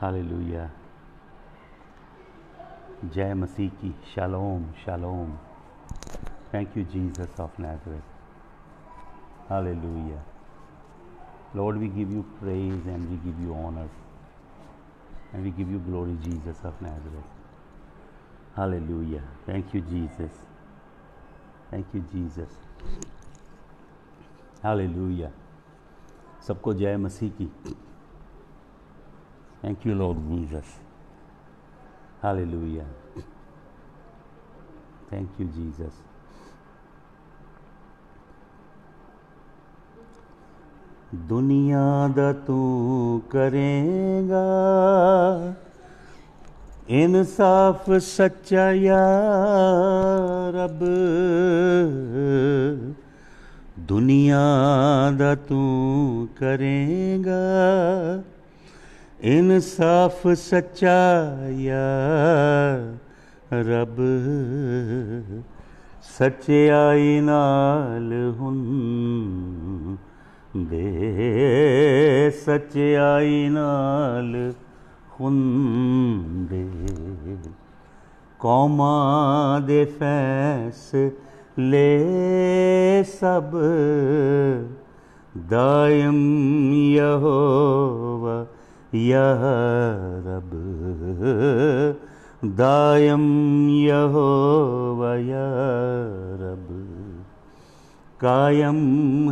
Hallelujah. जय मसीह की। शालोम शालोम। Thank you Jesus of Nazareth. हालेलुया। Lord, we give you praise and we give you honour and we give you glory, Jesus of Nazareth. हालेलुया। Thank you Jesus. Thank you Jesus. हालेलुया। सबको जय मसीह की। Thank you Lord Jesus. हालेलुया। Thank you Jesus. दुनिया दा तू करेगा इंसाफ सच्चा या रब। दुनिया दा तू करेगा इंसाफ सच्चा या रब। सच्चाई नाल हुंदे, सच्चाई नाल हुंदे कौमां दे फैसले सब। दायम यहोवा या रब, दायम यहोवा या रब। कायम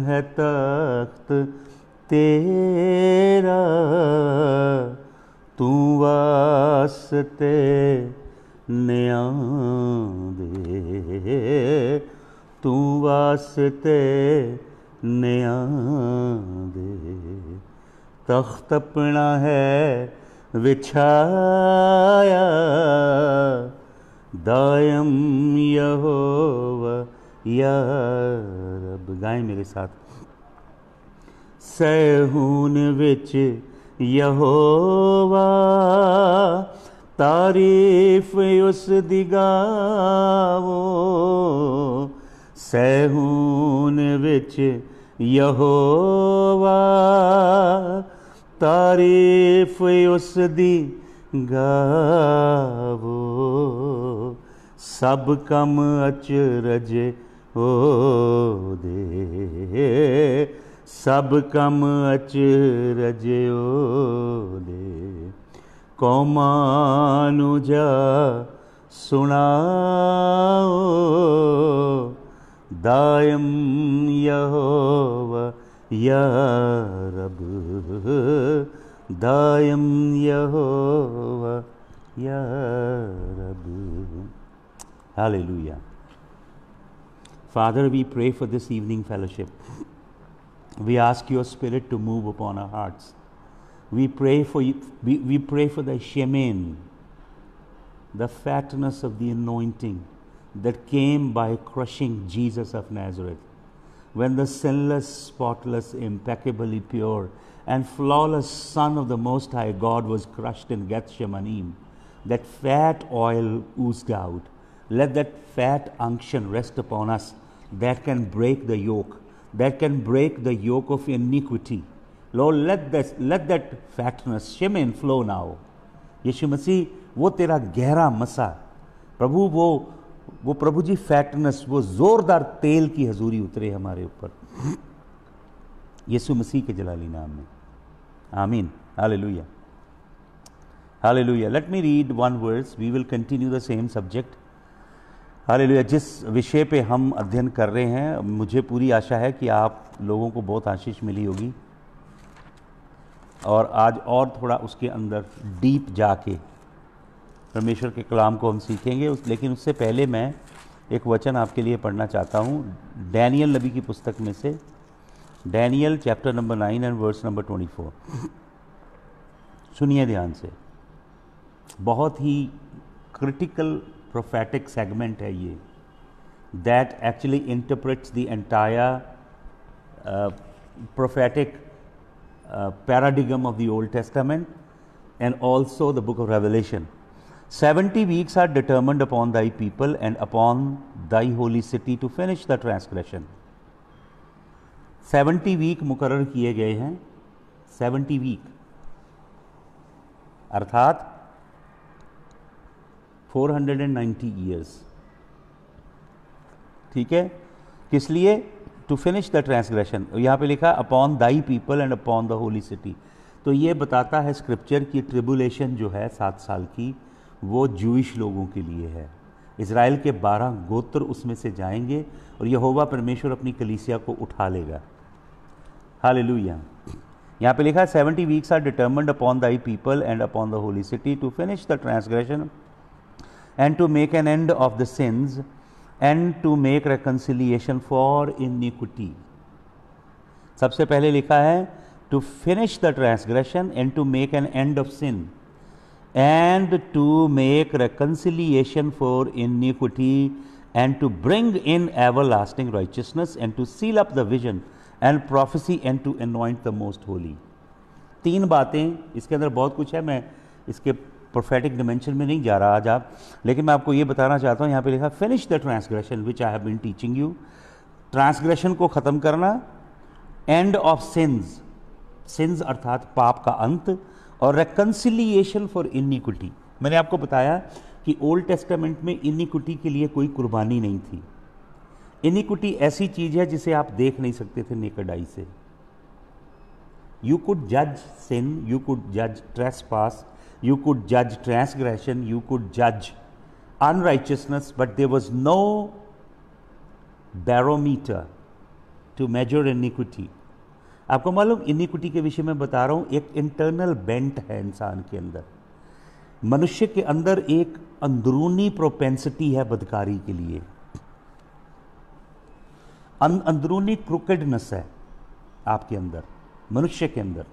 है तख्त तेरा, तू वास्ते न्याय दे, तू वास्ते न्याय दे। तख्त अपना है विछाया, दायम यहोवा या रब। गाएं मेरे साथ। सहून विच यहोवा, तारीफ उस दी गावो। सहून विच यहोवा, तारीफ उस दी गावो। सब कम अचरज ओ दे, सब कम अचरज ओ दे। कौमां नू जा सुनाओ, दायम यहोवा या रब, दायम यहोवा या रब। Hallelujah. Father, we pray for this evening fellowship. We ask your Spirit to move upon our hearts. We pray for you, we pray for the shemen, the fatness of the anointing that came by crushing Jesus of Nazareth. When the sinless, spotless, impeccably pure, and flawless Son of the Most High God was crushed in Gethsemane, that fat oil oozed out. Let that fat unction rest upon us that can break the yoke, that can break the yoke of iniquity. Lord, let that fatness, shemen, flow now. यीशु मसीह, वो तेरा गहरा मसा प्रभु, वो प्रभु जी fatness, वो जोरदार तेल की हजूरी उतरे हमारे ऊपर, यीशु मसीह के जलाली नाम में। आमीन। हालेलुया। हालेलुया। Let me read one verse, we will continue the same subject. हालेलुया। जिस विषय पे हम अध्ययन कर रहे हैं, मुझे पूरी आशा है कि आप लोगों को बहुत आशीष मिली होगी, और आज और थोड़ा उसके अंदर डीप जाके परमेश्वर के कलाम को हम सीखेंगे। लेकिन उससे पहले मैं एक वचन आपके लिए पढ़ना चाहता हूँ डैनियल नबी की पुस्तक में से, Daniel chapter number 9 and verse number 24। सुनिए ध्यान से। बहुत ही क्रिटिकल प्रोफेटिक सेगमेंट है ये, that actually interprets the entire prophetic paradigm of the Old Testament and also the book of Revelation. 70 weeks are determined upon thy people and upon thy holy city to finish the transgression. 70 week मुकर्रर किए गए हैं, 70 week. अर्थात 490 years. ठीक है, किस लिए? To finish the transgression. यहाँ पे लिखा upon thy people and upon the holy city. तो ये बताता है स्क्रिप्चर की ट्रिबुलेशन जो है 7 साल की, वो जूइश लोगों के लिए है। इज़राइल के 12 गोत्र उसमें से जाएंगे और यहोवा परमेश्वर अपनी कलीसिया को उठा लेगा। हालेलुया। यहाँ पे लिखा है 70 weeks are determined upon thy people and upon the holy city to finish the transgression and to make an end of the sins and to make reconciliation for iniquity. सबसे पहले लिखा है to finish the transgression and to make an end of sin and to make reconciliation for iniquity and to bring in everlasting righteousness and to seal up the vision and prophecy and to anoint the most holy। 3 बातें, इसके अंदर बहुत कुछ है, मैं इसके prophetic dimension में नहीं जा रहा आज आप, लेकिन मैं आपको ये बताना चाहता हूँ। यहाँ पे लिखा finish the transgression which I have been teaching you. Transgression को ख़त्म करना, एंड ऑफ सिंस, सिंस अर्थात पाप का अंत, और रेकन्सिलिएशन फॉर इनिक्विटी। मैंने आपको बताया कि ओल्ड टेस्टामेंट में इनिक्विटी के लिए कोई कुर्बानी नहीं थी। इनिक्विटी ऐसी चीज है जिसे आप देख नहीं सकते थे नेकेड आई से। यू कुड जज सिन, यू कुड जज ट्रेसपास, यू कुड जज ट्रांसग्रेशन, यू कुड जज अनराइचियसनेस, but there was no barometer to major inequity. आपको मालूम, इनिक्विटी के विषय में बता रहा हूं, एक इंटरनल बेंट है इंसान के अंदर। मनुष्य के अंदर एक अंदरूनी प्रोपेंसिटी है बदकारी के लिए, अंदरूनी क्रुकेडनेस है आपके अंदर, मनुष्य के अंदर।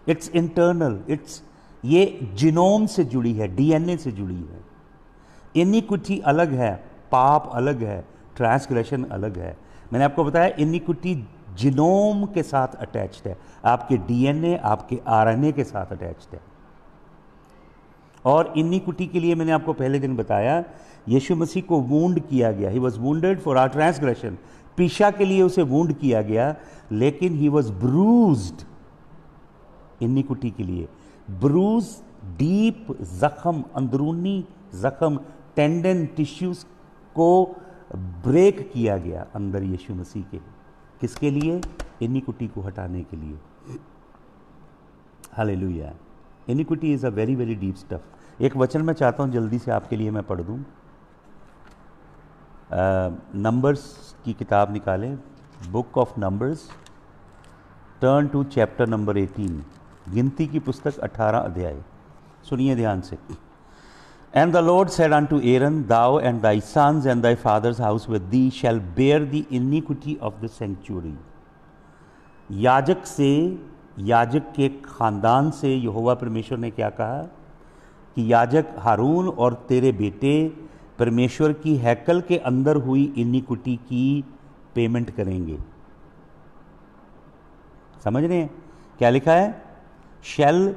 इट्स इंटरनल, इट्स, ये जीनोम से जुड़ी है, डीएनए से जुड़ी है। इनिक्विटी अलग है, पाप अलग है, ट्रांसग्रेशन अलग है। मैंने आपको बताया इनिक्विटी जीनोम के साथ अटैच्ड है, आपके डीएनए, आपके आरएनए के साथ अटैच्ड है। और इनिक्विटी के लिए मैंने आपको पहले दिन बताया, यीशु मसीह को वूंड किया गया, he was wounded for our transgression. पीशा के लिए उसे वूंड किया गया, लेकिन ही वॉज ब्रूज्ड इनिक्विटी के लिए। ब्रूज, डीप जख्म, अंदरूनी जख्म, टेंडन टिश्यूज को ब्रेक किया गया अंदर यीशु मसीह के। किसके लिए? इनिक्विटी को हटाने के लिए। Hallelujah. Inequity is a very very deep stuff. एक वचन मैं चाहता हूं जल्दी से आपके लिए मैं पढ़ दूं। नंबर्स की किताब निकालें, book of Numbers, turn to chapter number 18, गिनती की पुस्तक 18 अध्याय। सुनिए ध्यान से। And the Lord said unto Aaron, Thou and thy sons and thy father's house with thee shall bear the iniquity of the sanctuary। याजक से, याजक के खानदान से यहोवा परमेश्वर ने क्या कहा कि याजक हारून और तेरे बेटे परमेश्वर की हैकल के अंदर हुई इनिक्विटी की पेमेंट करेंगे। समझ रहे हैं क्या लिखा है? शैल,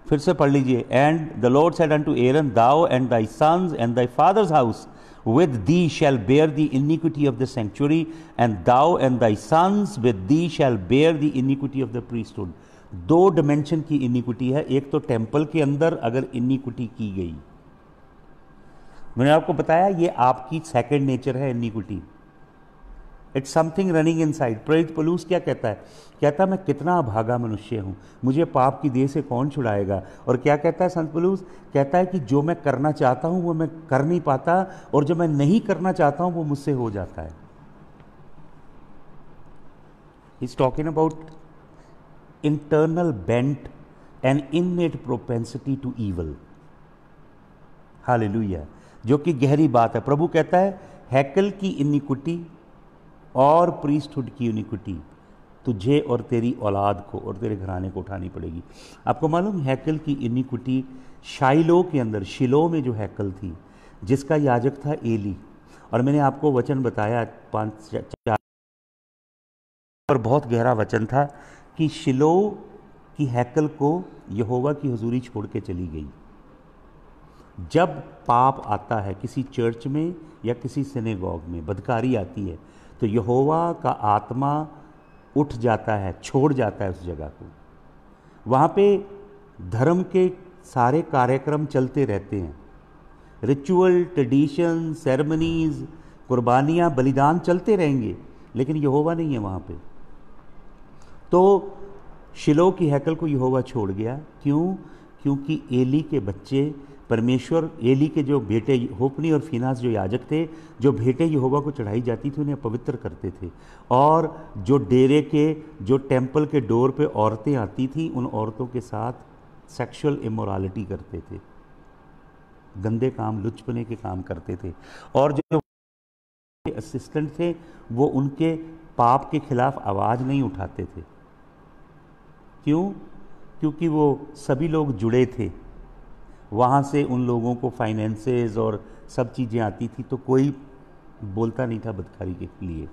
फिर से पढ़ लीजिए। And the Lord said unto Aaron, thou and thy sons and thy father's house with thee shall bear the iniquity of the sanctuary, and thou and thy sons with thee shall bear the iniquity of the priesthood. 2 dimension की iniquity है। एक तो temple के अंदर अगर inequity की गई, मैंने आपको बताया ये आपकी सेकंड नेचर है inequity. It's something running inside. प्रेरित पौलुस क्या कहता है? कहता है मैं कितना अभागा मनुष्य हूं, मुझे पाप की देह से कौन छुड़ाएगा। और क्या कहता है संत पौलुस? कहता है कि जो मैं करना चाहता हूं वो मैं कर नहीं पाता, और जो मैं नहीं करना चाहता हूं वो मुझसे हो जाता है। He is talking about internal bent and innate propensity to evil. हालेलुया। जो कि गहरी बात है। प्रभु कहता है हैकल की इनिक्विटी और प्रीस्टहुड की इनिक्विटी तुझे और तेरी औलाद को और तेरे घराने को उठानी पड़ेगी। आपको मालूम हैकल की इनिक्विटी शाइलो के अंदर, शिलो में जो हैकल थी, जिसका याजक था एली, और मैंने आपको वचन बताया 5-4 पर बहुत गहरा वचन था कि शिलो की हैकल को यहोवा की हुजूरी छोड़ के चली गई। जब पाप आता है किसी चर्च में या किसी सिनेगॉग में, बदकारी आती है, तो यहोवा का आत्मा उठ जाता है, छोड़ जाता है उस जगह को। वहाँ पे धर्म के सारे कार्यक्रम चलते रहते हैं, रिचुअल, ट्रेडिशन, सेरेमनीज, कुर्बानियाँ, बलिदान चलते रहेंगे, लेकिन यहोवा नहीं है वहाँ पे। तो शिलो की हैकल को यहोवा छोड़ गया। क्यों? क्योंकि एली के बच्चे परमेश्वर, एली के जो बेटे होपनी और फिनास जो याजक थे, जो भेंटें यहोवा को चढ़ाई जाती थी उन्हें पवित्र करते थे, और जो डेरे के, जो टेंपल के डोर पे औरतें आती थी, उन औरतों के साथ सेक्सुअल इमोरालिटी करते थे, गंदे काम, लुचपने के काम करते थे। और जो असिस्टेंट थे वो उनके पाप के खिलाफ आवाज़ नहीं उठाते थे। क्यों? क्योंकि वो सभी लोग जुड़े थे, वहाँ से उन लोगों को फाइनेंसेस और सब चीज़ें आती थी, तो कोई बोलता नहीं था बदकारी के लिए।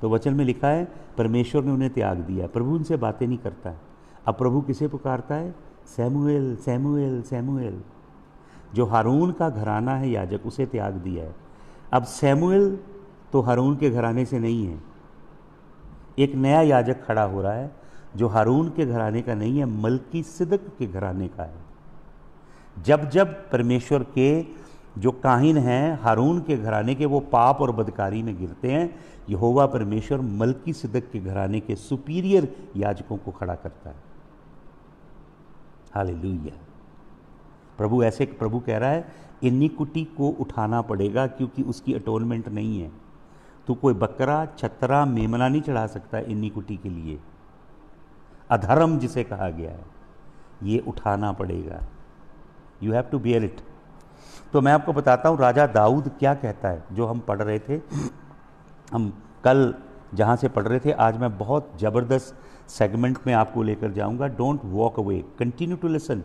तो वचन में लिखा है परमेश्वर ने उन्हें त्याग दिया, प्रभु उनसे बातें नहीं करता है। अब प्रभु किसे पुकारता है? Samuel, Samuel, Samuel. जो हारून का घराना है याजक, उसे त्याग दिया है। अब सैमुएल तो हारून के घराने से नहीं है, एक नया याजक खड़ा हो रहा है जो हारून के घराने का नहीं है, मलकीसिदक के घराने का है। जब जब परमेश्वर के जो काहिन हैं हारून के घराने के, वो पाप और बदकारी में गिरते हैं, यहोवा परमेश्वर मलकीसिदक के घराने के सुपीरियर याजकों को खड़ा करता है। हालेलुया। प्रभु कह रहा है इनिक्विटी को उठाना पड़ेगा, क्योंकि उसकी अटोनमेंट नहीं है। तो कोई बकरा, छतरा, मेमना नहीं चढ़ा सकता इनिक्विटी के लिए। अधर्म जिसे कहा गया है, ये उठाना पड़ेगा। You have to bear it. तो मैं आपको बताता हूँ राजा दाऊद क्या कहता है, जो हम पढ़ रहे थे, हम कल जहाँ से पढ़ रहे थे, आज मैं बहुत ज़बरदस्त सेगमेंट में आपको लेकर जाऊँगा। Don't walk away, continue to listen,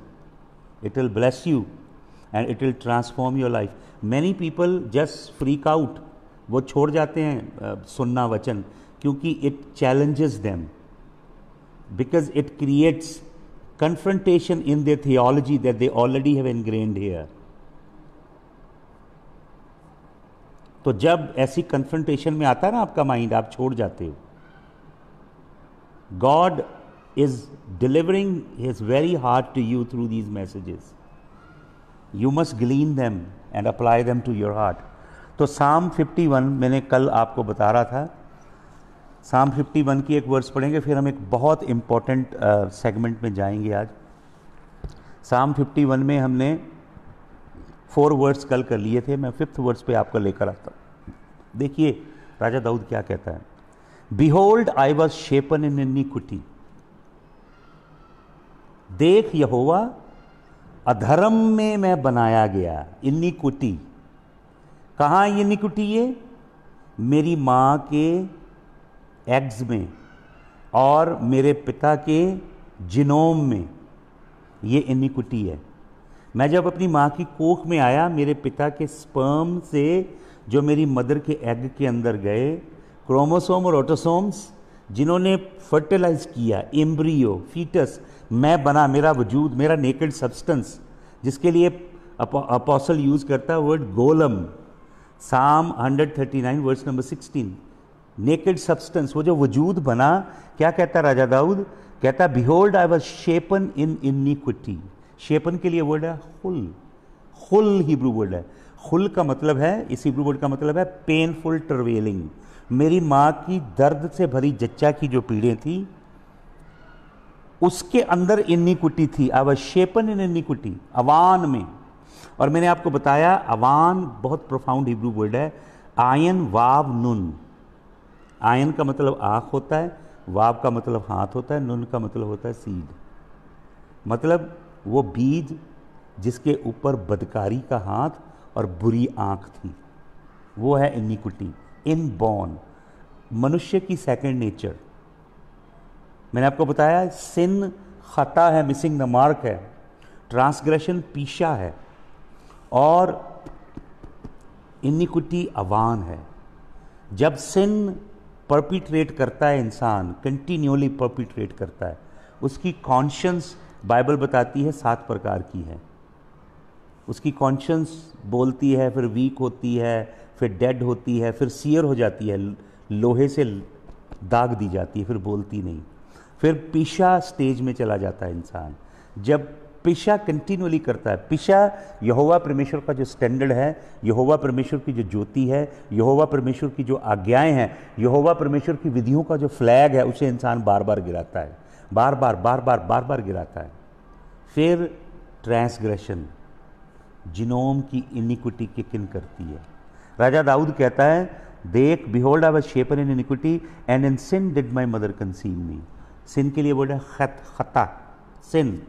it will bless you and it will transform your life. Many people just freak out, वो छोड़ जाते हैं सुनना वचन, क्योंकि it challenges them, because it creates confrontation in their theology that they already have ingrained here. तो जब ऐसी confrontation में आता है ना आपका माइंड, आप छोड़ जाते हो। God is delivering His very heart to you through these messages. You must glean them and apply them to your heart. तो Psalm 51 मैंने कल आपको बता रहा था, Psalm 51 की एक वर्स पढ़ेंगे, फिर हम एक बहुत इंपॉर्टेंट सेगमेंट में जाएंगे आज। Psalm 51 में हमने 4 वर्ड्स कल कर लिए थे, मैं 5th वर्ड्स पे आपको लेकर आता हूँ। देखिए राजा दाऊद क्या कहता है, Behold, I was shapen in iniquity. देख यहोवा, अधर्म में मैं बनाया गया। इनिक्विटी, कहाँ इनिक्विटी? ये मेरी माँ के एग्स में और मेरे पिता के जिनोम में, ये इनिक्विटी है। मैं जब अपनी माँ की कोख में आया, मेरे पिता के स्पर्म से जो मेरी मदर के एग के अंदर गए, क्रोमोसोम और ऑटोसोम्स जिन्होंने फर्टिलाइज किया, एम्ब्रियो, फीटस, मैं बना, मेरा वजूद, मेरा नेकेड सब्सटेंस, जिसके लिए अपोस्टल यूज करता है वर्ड गोलम, Psalm 139 verse number 16। Naked substance, वो जो वजूद बना, क्या कहता राजा दाऊद? कहता behold I was shapen in iniquity. Shapen के लिए वर्ड है हुल, हुल हिब्रू वर्ड है। हुल का मतलब है, इस हिब्रू वर्ड का मतलब है पेनफुल ट्रवेलिंग। मेरी माँ की दर्द से भरी जच्चा की जो पीड़ें थी, उसके अंदर इनिक्विटी थी। I was shapen in iniquity, अवान में। और मैंने आपको बताया अवान बहुत प्रोफाउंड हिब्रू वर्ड है, आयन वाव नुन। आयन का मतलब आँख होता है, वाव का मतलब हाथ होता है, नुन का मतलब होता है सीड। मतलब वो बीज जिसके ऊपर बदकारी का हाथ और बुरी आँख थी, वो है इनिक्विटी, इनबॉर्न, मनुष्य की सेकंड नेचर। मैंने आपको बताया सिन खता है, मिसिंग द मार्क है, ट्रांसग्रेशन पीछा है, और इनिक्विटी अवान है। जब सिन परपिट्रेट करता है, इंसान कंटिन्यूअली परपिट्रेट करता है, उसकी कॉन्शियंस बाइबल बताती है 7 प्रकार की है। उसकी कॉन्शियंस बोलती है, फिर वीक होती है, फिर डेड होती है, फिर सीयर हो जाती है, लोहे से दाग दी जाती है, फिर बोलती नहीं, फिर पीछा स्टेज में चला जाता है इंसान। जब पिशा कंटिन्यूअली करता है। पिशा यहोवा परमेश्वर का जो स्टैंडर्ड है, यहोवा परमेश्वर की जो ज्योति है, यहोवा परमेश्वर की जो आज्ञाएं हैं, यहोवा परमेश्वर की विधियों का जो फ्लैग है, उसे इंसान बार बार गिराता है, बार बार गिराता है। फिर ट्रांसग्रेशन, जिनोम की इनिक्विटी किक इन करती है। राजा दाऊद कहता है, देख behold I was shapen in iniquity and in sin did my mother conceive me. Sin के लिए वर्ड है खता, सिन,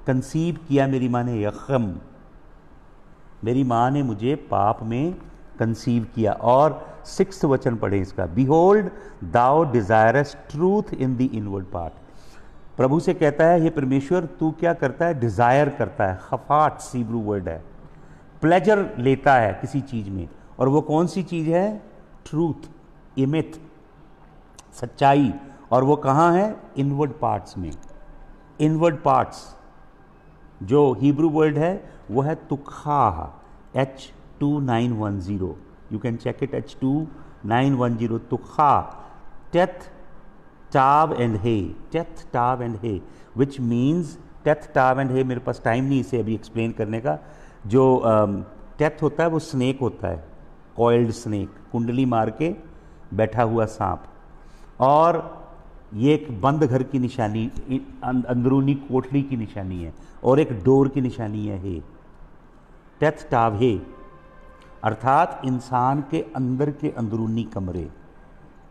कंसीव किया मेरी माँ ने यखम, मेरी माँ ने मुझे पाप में कंसीव किया। और 6th वचन पढ़े इसका, behold thou desirest truth in the inward part. प्रभु से कहता है, हे परमेश्वर तू क्या करता है, डिजायर करता है, खफाट सीब्रू वर्ड है, प्लेजर लेता है किसी चीज में, और वो कौन सी चीज है, ट्रूथ, इमित, सच्चाई। और वो कहाँ है, इनवर्ड पार्ट्स में। इनवर्ड पार्ट्स जो हिब्रू वर्ड है वो है तुखा, H2910, you can check it, H2910, तुखा, टेथ टाव एंड हे, टेथ टाव एंड हे, विच मीन्स, टेथ टाव एंड हे, मेरे पास टाइम नहीं इसे अभी एक्सप्लेन करने का। जो टेथ होता है वो स्नेक होता है, कॉइल्ड स्नेक, कुंडली मार के बैठा हुआ सांप, और ये एक बंद घर की निशानी, अंदरूनी कोठरी की निशानी है, और एक डोर की निशानी है हे, टेथ टाव हे, अर्थात इंसान के अंदर के अंदरूनी कमरे,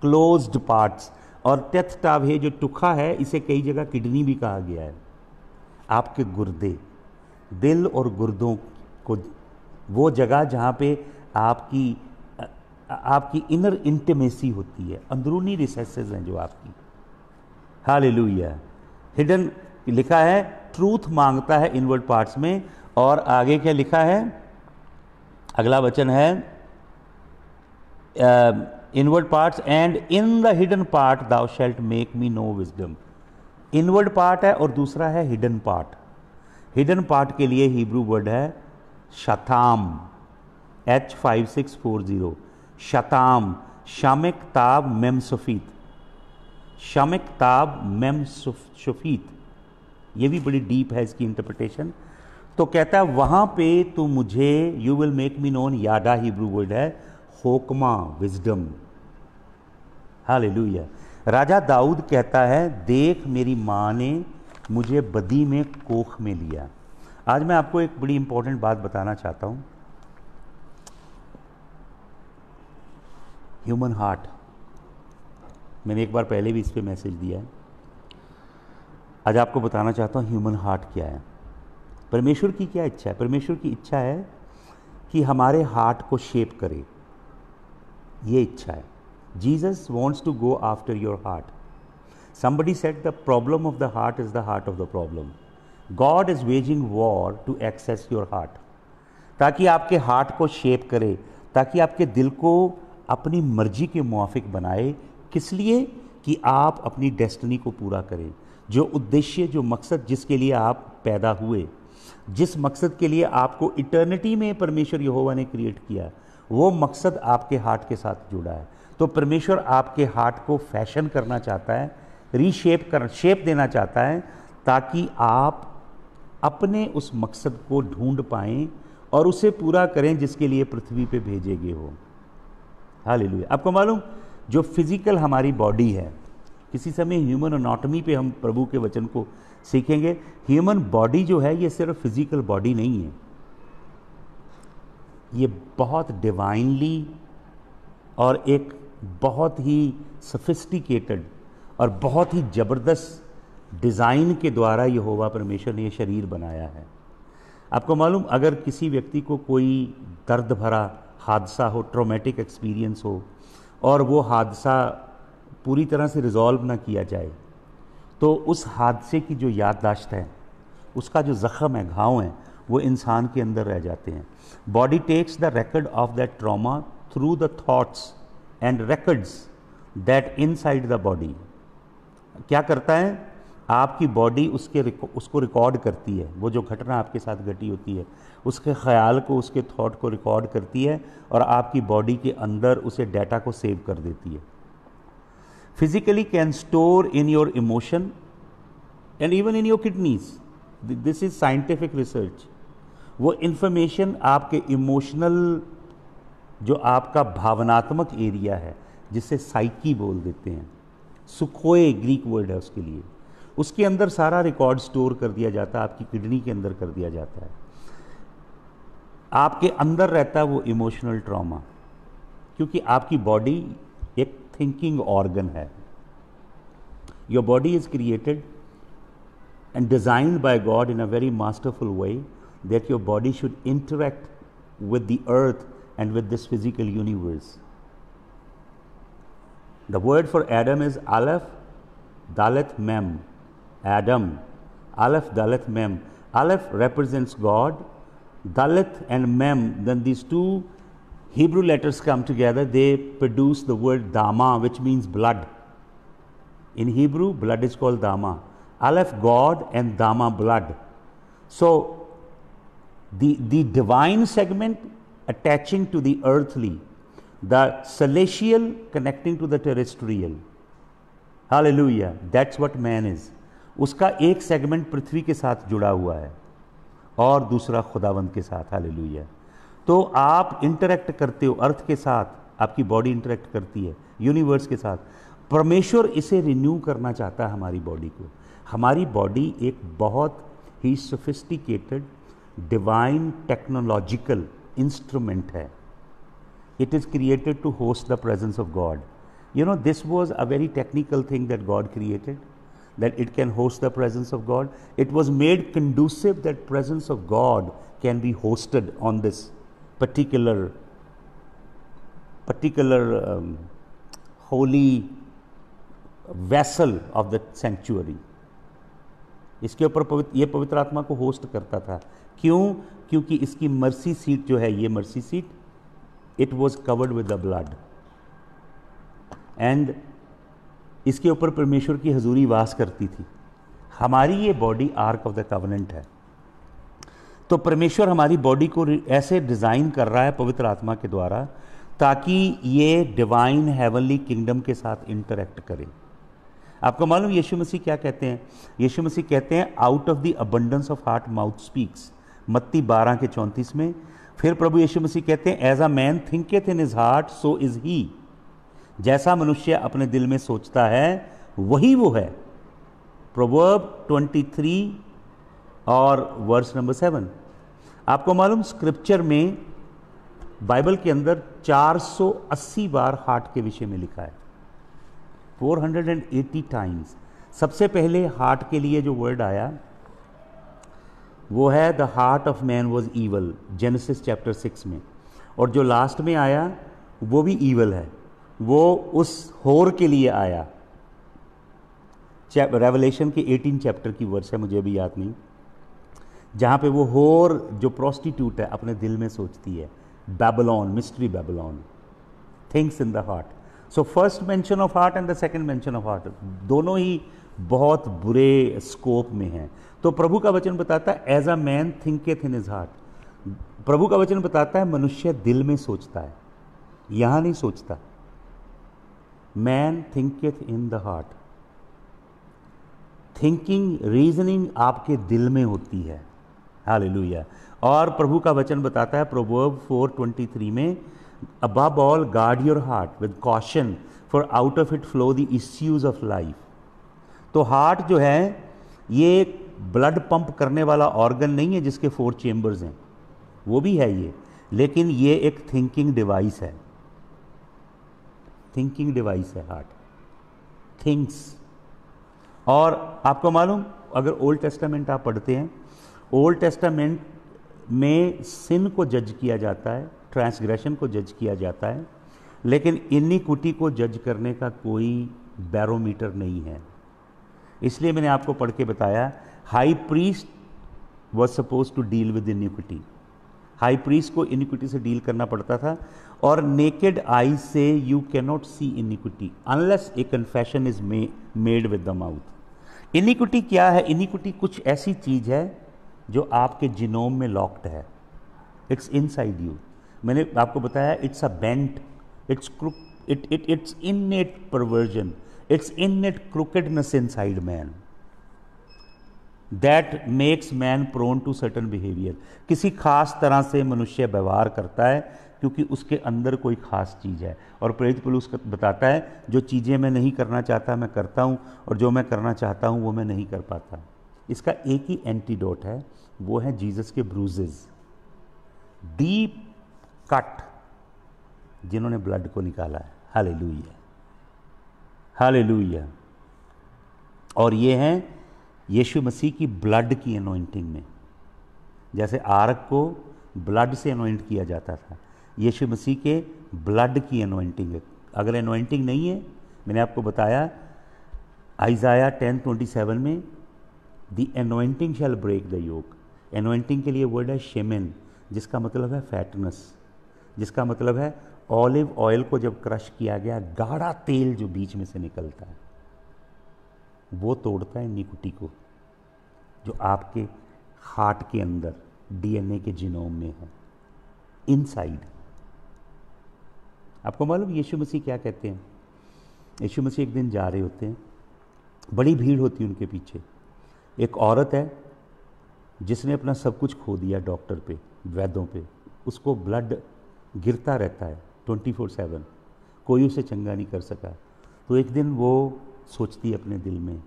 क्लोज्ड पार्ट्स। और टेथ टाव हे जो टुखा है, इसे कई जगह किडनी भी कहा गया है। आपके गुर्दे, दिल और गुर्दों को, वो जगह जहाँ पे आपकी इनर इंटीमेसी होती है, अंदरूनी रिसेसेस हैं जो आपकी। हालेलुया। हिडन लिखा है, ट्रूथ मांगता है इनवर्ड पार्ट्स में। और आगे क्या लिखा है, अगला वचन है, inward parts and in the hidden part thou shalt make me know wisdom. Inward part है और दूसरा है हिडन पार्ट। हिडन पार्ट के लिए हिब्रू वर्ड है शताम, H5640, शताम, शामिक ताब मेम सफीत, शामिक ताब मेम शफीत, ये भी बड़ी डीप है इसकी इंटरप्रिटेशन। तो कहता है वहां पे तो मुझे, you will make me known, याडा Hebrew word है, होकमा, विजडम। हालेलुया। राजा दाऊद कहता है, देख मेरी माँ ने मुझे बदी में कोख में लिया। आज मैं आपको एक बड़ी इंपॉर्टेंट बात बताना चाहता हूं। ह्यूमन हार्ट, मैंने एक बार पहले भी इस पे मैसेज दिया है, आज आपको बताना चाहता हूं ह्यूमन हार्ट क्या है। परमेश्वर की क्या इच्छा है? परमेश्वर की इच्छा है कि हमारे हार्ट को शेप करे, ये इच्छा है। Jesus wants to go after your heart. Somebody said the problem of the heart is the heart of the problem. God is waging war to access your heart, ताकि आपके हार्ट को shape करे, ताकि आपके दिल को अपनी मर्जी के मुआफिक बनाए। किस लिए? कि आप अपनी डेस्टिनी को पूरा करें। जो उद्देश्य, जो मकसद जिसके लिए आप पैदा हुए, जिस मकसद के लिए आपको इटर्निटी में परमेश्वर यहोवा ने क्रिएट किया, वो मकसद आपके हार्ट के साथ जुड़ा है। तो परमेश्वर आपके हार्ट को फैशन करना चाहता है, शेप देना चाहता है, ताकि आप अपने उस मकसद को ढूंढ पाएं और उसे पूरा करें जिसके लिए पृथ्वी पे भेजे गए हो। हालेलुया। आपको मालूम, जो फिजिकल हमारी बॉडी है, किसी समय ह्यूमन एनाटॉमी पे हम प्रभु के वचन को सीखेंगे। ह्यूमन बॉडी जो है, ये सिर्फ फिजिकल बॉडी नहीं है, ये बहुत डिवाइनली और एक बहुत ही सफिस्टिकेटेड और बहुत ही ज़बरदस्त डिज़ाइन के द्वारा यहोवा परमेश्वर ने ये शरीर बनाया है। आपको मालूम, अगर किसी व्यक्ति को कोई दर्द भरा हादसा हो, ट्रॉमेटिक एक्सपीरियंस हो, और वो हादसा पूरी तरह से रिजॉल्व ना किया जाए, तो उस हादसे की जो याददाश्त है, उसका जो ज़ख़म है, घाव है, वो इंसान के अंदर रह जाते हैं। Body takes the record of that trauma through the thoughts and records that inside the body. क्या करता है? आपकी बॉडी उसको रिकॉर्ड करती है। वो जो घटना आपके साथ घटी होती है, उसके ख्याल को, उसके थॉट को रिकॉर्ड करती है और आपकी बॉडी के अंदर उसे डाटा को सेव कर देती है। Physically can store in your emotion and even in your kidneys. This is scientific research. वो इंफॉर्मेशन आपके इमोशनल, जो आपका भावनात्मक एरिया है, जिसे साइकी बोल देते हैं, सुखोए ग्रीक वर्ड है उसके लिए, उसके अंदर सारा रिकॉर्ड स्टोर कर दिया जाता है, आपकी किडनी के अंदर कर दिया जाता है। आपके अंदर रहता है वो इमोशनल ट्रॉमा, क्योंकि आपकी बॉडी एक थिंकिंग ऑर्गन है। Your body is created and designed by God in a very masterful way, that your body should interact with the earth and with this physical universe. The word for Adam is Aleph Dalet Mem. Adam, Aleph Dalet Mem. Aleph represents God, Dalet and Mem, then these two Hebrew letters come together, they produce the word Dama, which means blood. In Hebrew, blood is called Dama. Aleph God and Dama blood. So the divine segment attaching to the earthly, the celestial connecting to the terrestrial. Hallelujah, that's what man is. उसका एक segment पृथ्वी के साथ जुड़ा हुआ है और दूसरा खुदावंद के साथ। हालेलुया। तो आप इंटरेक्ट करते हो अर्थ के साथ, आपकी बॉडी इंटरेक्ट करती है यूनिवर्स के साथ। परमेश्वर इसे रिन्यू करना चाहता है हमारी बॉडी को। हमारी बॉडी एक बहुत ही सोफिस्टिकेटेड डिवाइन टेक्नोलॉजिकल इंस्ट्रूमेंट है। It is created to host the presence of God. You know, this was a very technical thing that God created, that it can host the presence of God. It was made conducive that presence of God can be hosted on this particular holy vessel of the sanctuary. इसके ऊपर ये पवित्र आत्मा को host करता था। क्यों? क्योंकि इसकी मर्सी सीट जो है, ये mercy seat, it was covered with the blood, and इसके ऊपर परमेश्वर की हजूरी वास करती थी। हमारी ये body arc of the covenant है। तो परमेश्वर हमारी बॉडी को ऐसे डिज़ाइन कर रहा है पवित्र आत्मा के द्वारा, ताकि ये डिवाइन हेवनली किंगडम के साथ इंटरेक्ट करे। आपको मालूम यीशु मसीह क्या कहते हैं? यीशु मसीह कहते हैं, out of the abundance of heart mouth speaks, मत्ती 12:34 में। फिर प्रभु यीशु मसीह कहते हैं, as a man thinketh in his heart so is he. जैसा मनुष्य अपने दिल में सोचता है वही वो है। प्रोवर्ब 23 और वर्स नंबर 7। आपको मालूम, स्क्रिप्चर में, बाइबल के अंदर 480 बार हार्ट के विषय में लिखा है, 480 टाइम्स। सबसे पहले हार्ट के लिए जो वर्ड आया वो है the heart of man was evil, genesis chapter 6 में। और जो लास्ट में आया वो भी ईवल है, वो उस होर के लिए आया। रेवलेशन के 18 चैप्टर की वर्स है, मुझे अभी याद नहीं, जहाँ पे वो होर जो प्रोस्टिट्यूट है अपने दिल में सोचती है, Babylon, mystery Babylon, things in the heart. So first mention of heart and the second mention of heart दोनों ही बहुत बुरे स्कोप में हैं। तो प्रभु का वचन बताता है, as a man thinketh in his heart. प्रभु का वचन बताता है मनुष्य दिल में सोचता है, यहाँ नहीं सोचता। Man thinketh in the heart. Thinking, reasoning आपके दिल में होती है। हालेलुया। और प्रभु का वचन बताता है प्रोवर्ब 4:23 में, above all guard your heart with caution for out of it flow the issues of life. तो हार्ट जो है ये ब्लड पंप करने वाला ऑर्गन नहीं है जिसके 4 चेम्बर्स हैं, वो भी है ये, लेकिन ये एक थिंकिंग डिवाइस है। थिंकिंग डिवाइस है हार्ट, थिंग्स। और आपको मालूम, अगर ओल्ड टेस्टामेंट आप पढ़ते हैं, ओल्ड टेस्टामेंट में सिन को जज किया जाता है, ट्रांसग्रेशन को जज किया जाता है, लेकिन इनिक्विटी को जज करने का कोई बैरोमीटर नहीं है। इसलिए मैंने आपको पढ़ के बताया, high priest was suppose to deal with iniquity. High priest को इनिक्विटी से डील करना पड़ता था, और नेकेड आई से you can not see iniquity unless a confession is made with the mouth. Iniquity क्या है? इनिक्विटी कुछ ऐसी चीज है जो आपके जिनोम में लॉक्ड है, इट्स इनसाइड यू। मैंने आपको बताया, it's a bent, it's innate perversion, it's innate crookedness inside man. That makes man prone to certain behaviour. किसी खास तरह से मनुष्य व्यवहार करता है क्योंकि उसके अंदर कोई खास चीज़ है। और प्रेरित पौलुस बताता है जो चीज़ें मैं नहीं करना चाहता मैं करता हूँ, और जो मैं करना चाहता हूँ वो मैं नहीं कर पाता। इसका एक ही एंटीडोट है, वो है जीसस के ब्रूजेस, डीप कट, जिन्होंने ब्लड को निकाला है। Hallelujah, hallelujah. और ये हैं यीशु मसीह की ब्लड की अनॉइंटिंग में। जैसे आरक को ब्लड से अनॉइंट किया जाता था, यीशु मसीह के ब्लड की अनॉइंटिंग है। अगर अनॉइंटिंग नहीं है, मैंने आपको बताया आइज़ाया 10:27 में, the anointing shall break the yoke. Anointing के लिए वर्ड है शेमेन, जिसका मतलब है फैटनेस, जिसका मतलब है ऑलिव ऑयल को जब क्रश किया गया, गाढ़ा तेल जो बीच में से निकलता है, वो तोड़ता है इनिक्विटी को, जो आपके हार्ट के अंदर डीएनए के जीनोम में है, इनसाइड। आपको मालूम यीशु मसीह क्या कहते हैं? यीशु मसीह एक दिन जा रहे होते हैं, बड़ी भीड़ होती है उनके पीछे। एक औरत है जिसने अपना सब कुछ खो दिया डॉक्टर पे, वैद्यों पे, उसको ब्लड गिरता रहता है 24/7, कोई उसे चंगा नहीं कर सका। तो एक दिन वो सोचती है अपने दिल में,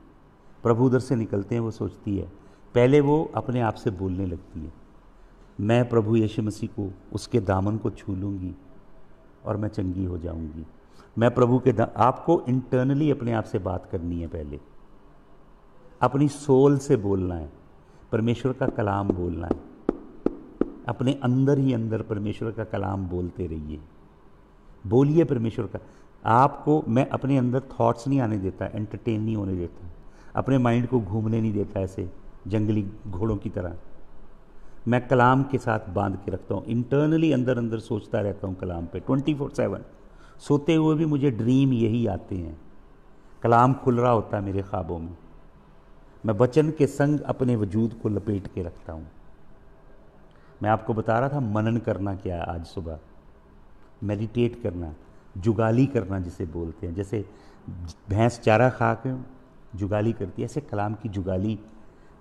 प्रभु उधर से निकलते हैं, वो सोचती है, पहले वो अपने आप से बोलने लगती है, मैं प्रभु यीशु मसीह को, उसके दामन को छू लूँगी और मैं चंगी हो जाऊँगी। मैं प्रभु के आपको इंटरनली अपने आप से बात करनी है, पहले अपनी सोल से बोलना है, परमेश्वर का कलाम बोलना है, अपने अंदर ही अंदर परमेश्वर का कलाम बोलते रहिए, बोलिए परमेश्वर का। आपको मैं अपने अंदर थॉट्स नहीं आने देता, एंटरटेन नहीं होने देता, अपने माइंड को घूमने नहीं देता ऐसे जंगली घोड़ों की तरह। मैं कलाम के साथ बांध के रखता हूँ, इंटरनली अंदर अंदर सोचता रहता हूँ कलाम पे 24/7। सोते हुए भी मुझे ड्रीम यही आते हैं, कलाम खुल रहा होता है मेरे ख्वाबों में। मैं वचन के संग अपने वजूद को लपेट के रखता हूँ। मैं आपको बता रहा था मनन करना क्या है आज सुबह, मेडिटेट करना, जुगाली करना जिसे बोलते हैं। जैसे भैंस चारा खा के जुगाली करती है, ऐसे कलाम की जुगाली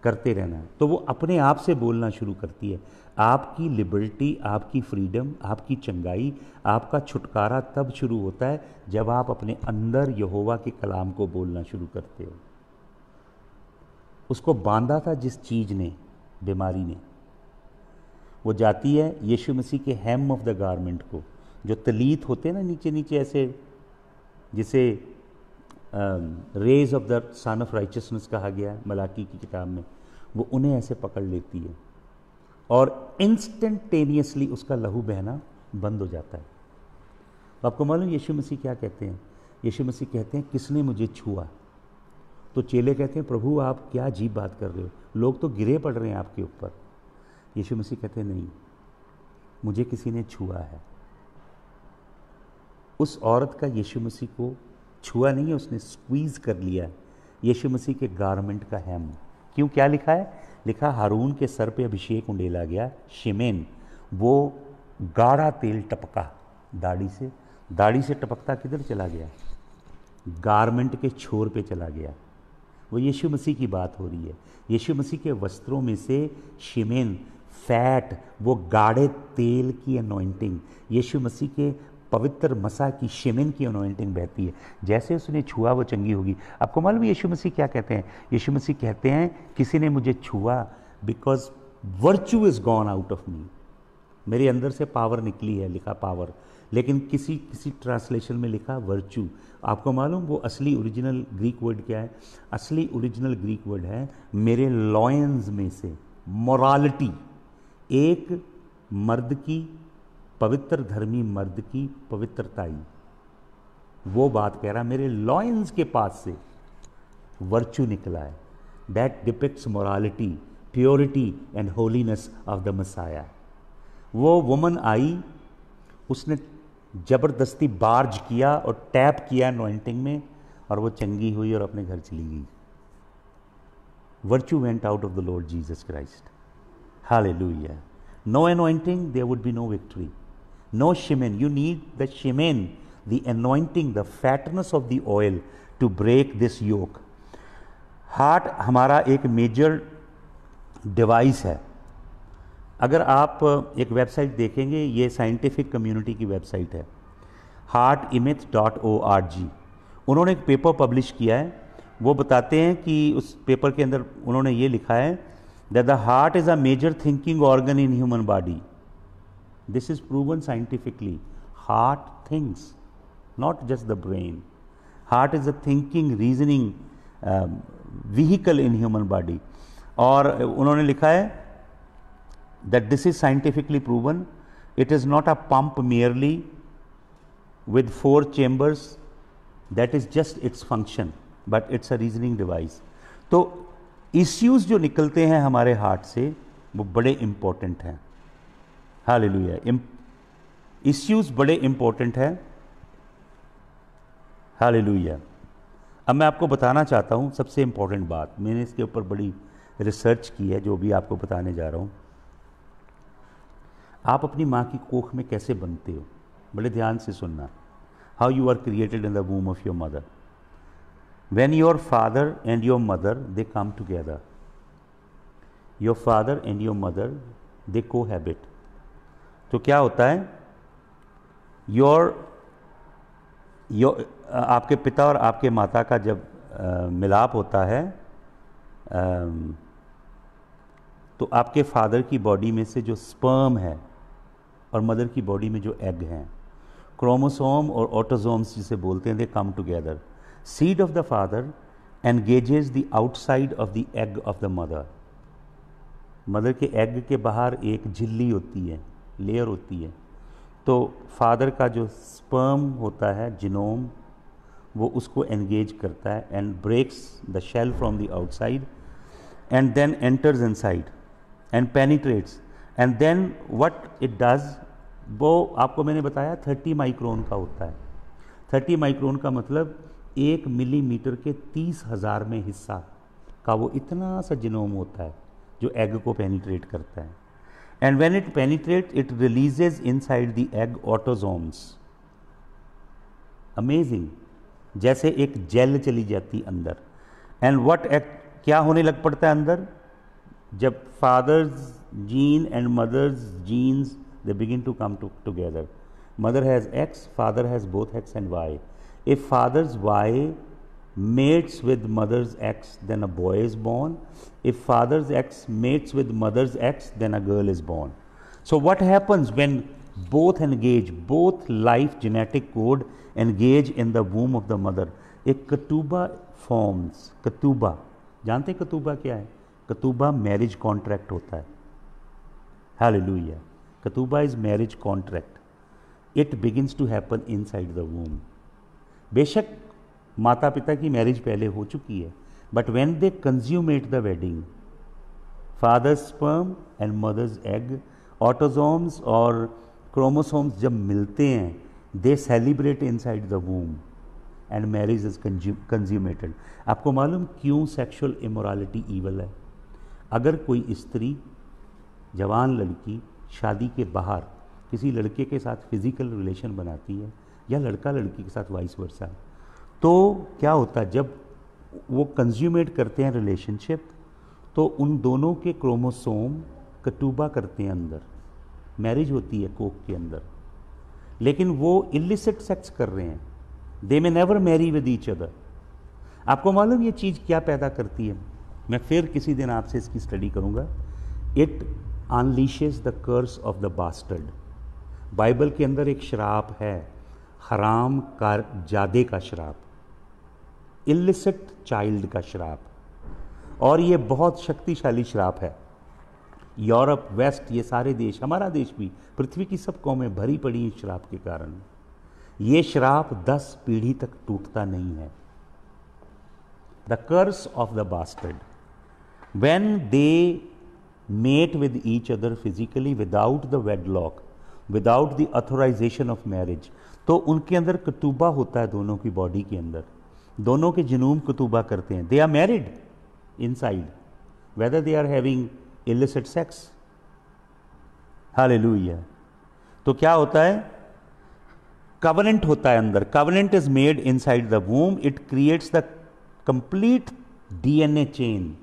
करते रहना। तो वो अपने आप से बोलना शुरू करती है। आपकी लिबर्टी, आपकी फ्रीडम, आपकी चंगाई, आपका छुटकारा तब शुरू होता है जब आप अपने अंदर यहोवा के कलाम को बोलना शुरू करते हो। उसको बांधा था जिस चीज़ ने, बीमारी ने, वो जाती है यीशु मसीह के हेम ऑफ द गारमेंट को, जो तलीत होते हैं ना नीचे नीचे ऐसे, जिसे rays of the sun of righteousness कहा गया है मलाकी की किताब में, वो उन्हें ऐसे पकड़ लेती है और इंस्टेंटेनियसली उसका लहू बहना बंद हो जाता है। तो आपको मालूम यीशु मसीह क्या कहते हैं? यीशु मसीह कहते हैं, किसने मुझे छुआ? तो चेले कहते हैं, प्रभु आप क्या अजीब बात कर रहे हो, लोग तो गिरे पड़ रहे हैं आपके ऊपर। यीशु मसीह कहते हैं, नहीं, मुझे किसी ने छुआ है। उस औरत का यीशु मसीह को छुआ नहीं है, उसने स्क्वीज कर लिया यीशु मसीह के गारमेंट का हेम। क्यों, क्या लिखा है? लिखा, हारून के सर पे अभिषेक उंडेला गया, शिमेन, वो गाढ़ा तेल टपका दाढ़ी से टपकता किधर चला गया? गारमेंट के छोर पे चला गया। वो यीशु मसीह की बात हो रही है। यीशु मसीह के वस्त्रों में से शिमेन, फैट, वो गाढ़े तेल की अनॉइंटिंग, यीशु मसीह के पवित्र मसा की शिमेन की अनॉइंटिंग बहती है। जैसे उसने छुआ वो चंगी होगी। आपको मालूम यीशु मसीह क्या कहते हैं? यीशु मसीह कहते हैं, किसी ने मुझे छुआ because virtue is gone out of me. मेरे अंदर से पावर निकली है, लिखा पावर, लेकिन किसी ट्रांसलेशन में लिखा वर्च्यू। आपको मालूम वो असली ओरिजिनल ग्रीक वर्ड क्या है? असली ओरिजिनल ग्रीक वर्ड है, मेरे लॉयंस में से मोरालिटी, एक मर्द की, पवित्र धर्मी मर्द की पवित्रताई, वो बात कह रहा, मेरे लॉयंस के पास से वर्च्यू निकला है। That depicts morality, purity and holiness of the Messiah. वो वुमन आई, उसने जबरदस्ती बार्ज किया और टैप किया अनॉइंटिंग में, और वो चंगी हुई और अपने घर चली गई। Virtue went out of the Lord Jesus Christ. हालेलुया। No anointing, there would be no victory. No shemen. You need the shemen, the anointing, the fatness of the oil to break this yoke. Heart हमारा एक major device है। अगर आप एक website देखेंगे, ये scientific community की वेबसाइट है, heartimith.org। उन्होंने एक पेपर पब्लिश किया है। वो बताते हैं कि उस पेपर के अंदर उन्होंने ये लिखा है that the heart is a major thinking organ in human body. This is proven scientifically. Heart thinks, not just the brain. Heart is a thinking reasoning vehicle in human body. और उन्होंने लिखा है that this is scientifically proven. It is not a pump merely with 4 chambers, that is just its function, but it's a reasoning device. तो issues जो निकलते हैं हमारे heart से वो बड़े इंपॉर्टेंट हैं। हालेलुया। issues बड़े इंपॉर्टेंट हैं। हालेलुया। अब मैं आपको बताना चाहता हूँ सबसे इंपॉर्टेंट बात, मैंने इसके ऊपर बड़ी रिसर्च की है जो भी आपको बताने जा रहा हूँ। आप अपनी माँ की कोख में कैसे बनते हो, बड़े ध्यान से सुनना। How you are created in the womb of your mother. When your father and your mother they come together, your father and your mother they cohabit. तो क्या होता है, आपके पिता और आपके माता का जब मिलाप होता है तो आपके फादर की बॉडी में से जो स्पर्म है और मदर की बॉडी में जो एग हैं, क्रोमोसोम और ऑटोसोम्स जिसे बोलते हैं, they come together. Seed of the father engages the outside of the egg of the mother. Mother के एग के बाहर एक झिल्ली होती है, लेयर होती है। तो फादर का जो स्पर्म होता है, जिनोम, वो उसको एंगेज करता है and breaks the shell from the outside and then enters inside and penetrates and then what it does, वो आपको मैंने बताया 30 माइक्रोन का होता है। 30 माइक्रोन का मतलब 1 मिलीमीटर के 30,000 में हिस्सा का वो इतना सा जिनोम होता है जो एग को पेनिट्रेट करता है। And when it penetrate it releases inside the egg autosomes. Amazing, जैसे एक जेल चली जाती अंदर। एंड व्हाट क्या होने लग पड़ता है अंदर, जब father's gene and mother's genes they begin to come together. Mother has X, father has both X and Y. If father's Y mates with mother's X, then a boy is born. If father's X mates with mother's X, then a girl is born. So what happens when both engage, both life genetic code engage in the womb of the mother? एक कतूबा forms. कतूबा, जानते हैं कतूबा क्या है? कतूबा marriage contract होता है। Hallelujah. कतूबा is marriage contract. It begins to happen inside the womb. बेशक माता पिता की मैरिज पहले हो चुकी है, but when they consummate the wedding, father's sperm and mother's egg, autosomes और क्रोमोसोम्स जब मिलते हैं, they celebrate inside the womb and marriage is consummated. आपको मालूम क्यों सेक्सुअल इमोरालिटी ईवल है? अगर कोई स्त्री, जवान लड़की शादी के बाहर किसी लड़के के साथ फिजिकल रिलेशन बनाती है या लड़का लड़की के साथ वाइस वर्सा, तो क्या होता है, जब वो कंज्यूमेट करते हैं रिलेशनशिप, तो उन दोनों के क्रोमोसोम कटूबा करते हैं अंदर, मैरिज होती है कोख के अंदर, लेकिन वो इलिसिट सेक्स कर रहे हैं। They may never marry with each other. आपको मालूम ये चीज़ क्या पैदा करती है? मैं फिर किसी दिन आपसे इसकी स्टडी करूँगा। It unleashes the curse of the bastard. Bible के अंदर एक श्राप है, हराम का जादे का श्राप, इलिसिट चाइल्ड का श्राप, और ये बहुत शक्तिशाली श्राप है। यूरोप, वेस्ट, ये सारे देश, हमारा देश भी, पृथ्वी की सब कौमें भरी पड़ी इस श्राप के कारण। ये श्राप 10 पीढ़ी तक टूटता नहीं है। The curse of the bastard, when they mate with each other physically without the wedlock, without the authorization of marriage, तो उनके अंदर कतूबा होता है, दोनों की बॉडी के अंदर दोनों के जिनूम कतूबा करते हैं। They are married inside, whether they are having illicit sex. हालेलुया। तो क्या होता है? कवनेंट होता है अंदर। Covenant is made inside the womb. It creates the complete DNA chain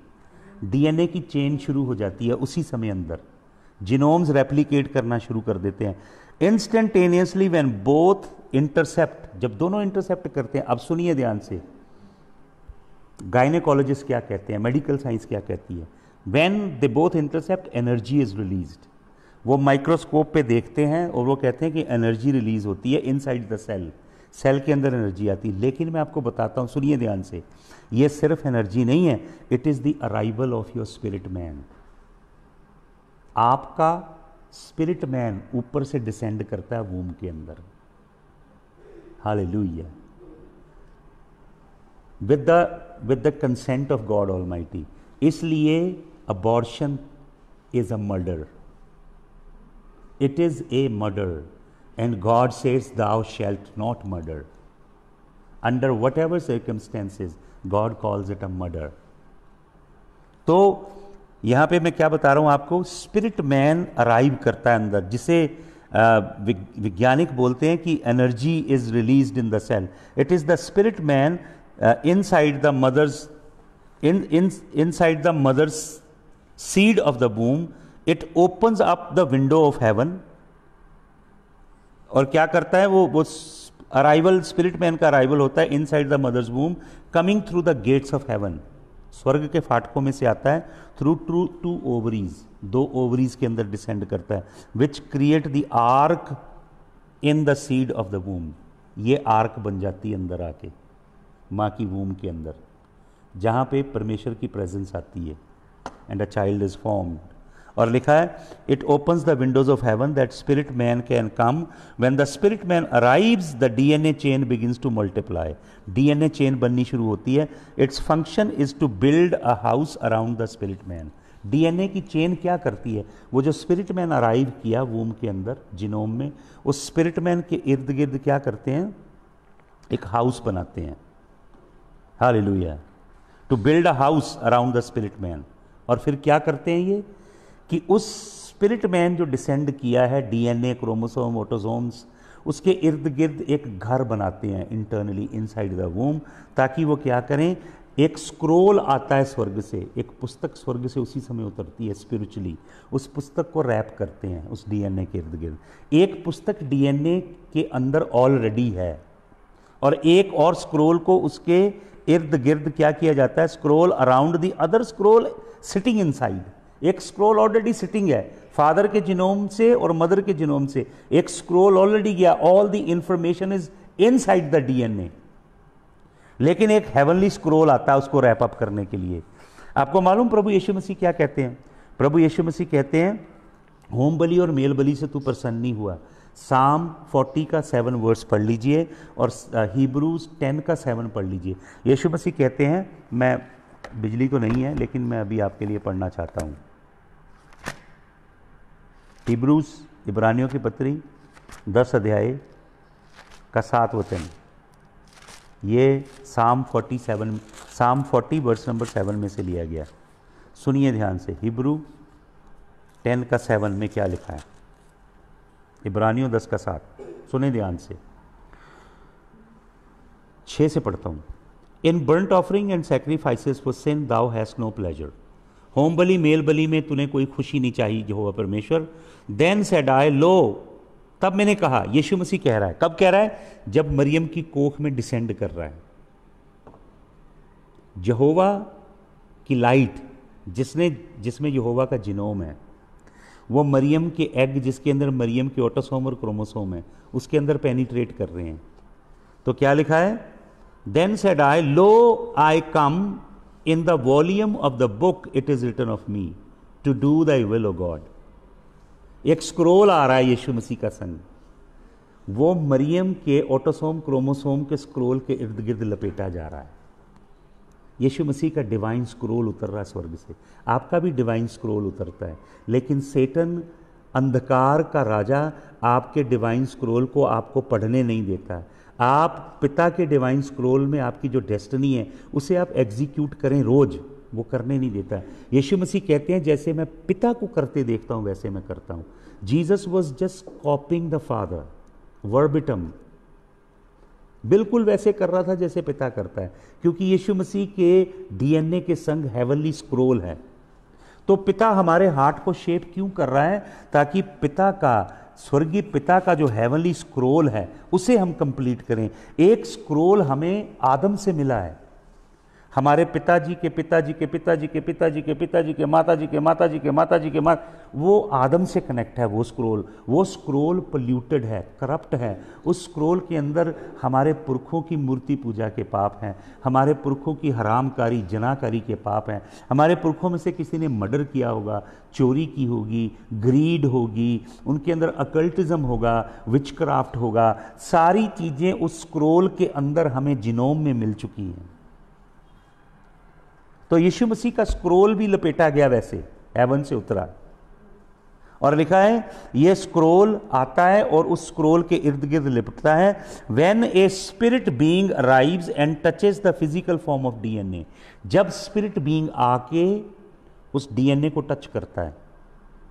DNA की चेन शुरू हो जाती है उसी समय अंदर, जीनोम्स रेप्लिकेट करना शुरू कर देते हैं इंस्टेंटेनियसली व्हेन बोथ इंटरसेप्ट, जब दोनों इंटरसेप्ट करते हैं। अब सुनिए ध्यान से, गायनेकोलॉजिस्ट क्या कहते हैं, मेडिकल साइंस क्या कहती है, when they both intercept energy is released. वो माइक्रोस्कोप पे देखते हैं और वो कहते हैं कि एनर्जी रिलीज होती है इनसाइड द सेल, सेल के अंदर एनर्जी आती है। लेकिन मैं आपको बताता हूं, सुनिए ध्यान से, ये सिर्फ एनर्जी नहीं है, it is the arrival of your spirit man. आपका स्पिरिट मैन ऊपर से डिसेंड करता है वूम के अंदर, hallelujah, with the consent of God almighty. इसलिए abortion is a murder, it is a murder, and God says thou shalt not murder. Under whatever circumstances, God calls it a murder. तो यहां पे मैं क्या बता रहा हूं आपको, स्पिरिट मैन अराइव करता है अंदर, जिसे वैज्ञानिक बोलते हैं कि energy is released in the cell. It is the spirit man inside the mother's inside the mother's seed of the womb. It opens up the window of heaven. और क्या करता है वो अराइवल, स्पिरिट मैन का arrival होता है inside the mother's womb, coming through the gates of heaven. स्वर्ग के फाटकों में से आता है थ्रू टू ओवरीज, 2 ओवरीज के अंदर डिसेंड करता है, which create the arc in the seed of the वूम। ये आर्क बन जाती है अंदर आके माँ की वूम के अंदर, जहाँ पे परमेश्वर की प्रेजेंस आती है, and a child is formed. और लिखा है it opens the windows of heaven that spirit man can come. When the spirit man arrives the DNA chain begins to multiply. DNA chain बननी शुरू होती है। Its function is to build a house around the spirit man. DNA की chain क्या करती है, वो जो स्पिरिट मैन अराइव किया वूम के अंदर जीनोम में, उस स्पिरिट मैन के इर्द गिर्द क्या करते हैं, एक हाउस बनाते हैं, हालेलुया, to build a house around the spirit man. और फिर क्या करते हैं ये कि उस स्पिरिट मैन जो डिसेंड किया है, डीएनए, क्रोमोसोम, ऑटोसोम्स, उसके इर्द गिर्द एक घर बनाते हैं इंटरनली इनसाइड द वूम, ताकि वो क्या करें, एक स्क्रोल आता है स्वर्ग से, एक पुस्तक स्वर्ग से उसी समय उतरती है स्पिरिचुअली, उस पुस्तक को रैप करते हैं उस डीएनए के इर्द गिर्द। एक पुस्तक डीएनए के अंदर ऑलरेडी है और एक और स्क्रोल को उसके इर्द गिर्द क्या किया जाता है, scroll around the other scroll sitting inside. एक स्क्रोल ऑलरेडी सिटिंग है फादर के जीनोम से और मदर के जीनोम से, एक स्क्रोल ऑलरेडी गया, all the information is inside the DNA. लेकिन एक हेवनली स्क्रोल आता है उसको रैप अप करने के लिए। आपको मालूम प्रभु यीशु मसीह क्या कहते हैं, प्रभु यीशु मसीह कहते हैं होम बलि और मेल बलि से तू प्रसन्न नहीं हुआ। साम 40 का 7 वर्स पढ़ लीजिए और हिब्रूज 10 का 7 पढ़ लीजिए। यीशु मसीह कहते हैं, मैं बिजली तो नहीं है लेकिन मैं अभी आपके लिए पढ़ना चाहता हूँ। हिब्रूज, इब्रानियों की पत्री 10 अध्याय का 7 वचन, ये साम 40 वर्स नंबर 7 में से लिया गया। सुनिए ध्यान से, हिब्रू 10 का 7 में क्या लिखा है, इब्रानियों 10 का 7, सुने ध्यान से। 6 से पढ़ता हूं। In burnt offering and sacrifices for sin thou has no pleasure. होम बलि मेल बलि में तूने कोई खुशी नहीं चाहिए यहोवा परमेश्वर। देन सेड आई लो, तब मैंने कहा, यीशु मसीह कह रहा है, कब कह रहा है, जब मरियम की कोख में डिसेंड कर रहा है। यहोवा की लाइट जिसमें यहोवा का जिनोम है, वो मरियम के एग, जिसके अंदर मरियम के ऑटोसोम और क्रोमोसोम है, उसके अंदर पेनिट्रेट कर रहे हैं। तो क्या लिखा है, then said I lo I come in the volume of the book it is written of me to do thy will O God. एक स्क्रोल आ रहा है यीशु मसीह का संग, वो मरियम के ऑटोसोम क्रोमोसोम के स्क्रोल के इर्द गिर्द लपेटा जा रहा है। यीशु मसीह का डिवाइन स्क्रोल उतर रहा है स्वर्ग से, आपका भी डिवाइन स्क्रोल उतरता है। लेकिन सेटन, अंधकार का राजा, आपके डिवाइन स्क्रोल को आपको पढ़ने नहीं देता। आप पिता के डिवाइन स्क्रोल में आपकी जो डेस्टिनी है उसे आप एग्जीक्यूट करें रोज, वो करने नहीं देता। यीशु मसीह कहते हैं जैसे मैं पिता को करते देखता हूं वैसे मैं करता हूं। Jesus was just copying the father verbatim. बिल्कुल वैसे कर रहा था जैसे पिता करता है, क्योंकि यीशु मसीह के डीएनए के संग हेवनली स्क्रोल है। तो पिता हमारे हार्ट को शेप क्यों कर रहा है? ताकि पिता का, स्वर्गीय पिता का जो हेवनली स्क्रोल है उसे हम कंप्लीट करें। एक स्क्रोल हमें आदम से मिला है, हमारे पिताजी के पिताजी के पिताजी के पिताजी के पिताजी के माताजी के माताजी के माताजी के वो आदम से कनेक्ट है। वो स्क्रोल पोल्यूटेड है, करप्ट है। उस स्क्रोल के अंदर हमारे पुरखों की मूर्ति पूजा के पाप हैं, हमारे पुरखों की हरामकारी जनाकारी के पाप हैं, हमारे पुरखों में से किसी ने मर्डर किया होगा, चोरी की होगी, ग्रीड होगी, उनके अंदर अकल्टिज्म होगा, विचक्राफ्ट होगा। सारी चीज़ें उस स्क्रोल के अंदर हमें जिनोम में मिल चुकी हैं। तो यीशु मसीह का स्क्रोल भी लपेटा गया, वैसे हेवन से उतरा, और लिखा है ये स्क्रोल आता है और उस स्क्रोल के इर्द गिर्द लिपटता है। When a spirit being arrives and touches the physical form of DNA, जब स्पिरिट बीइंग आके उस डीएनए को टच करता है,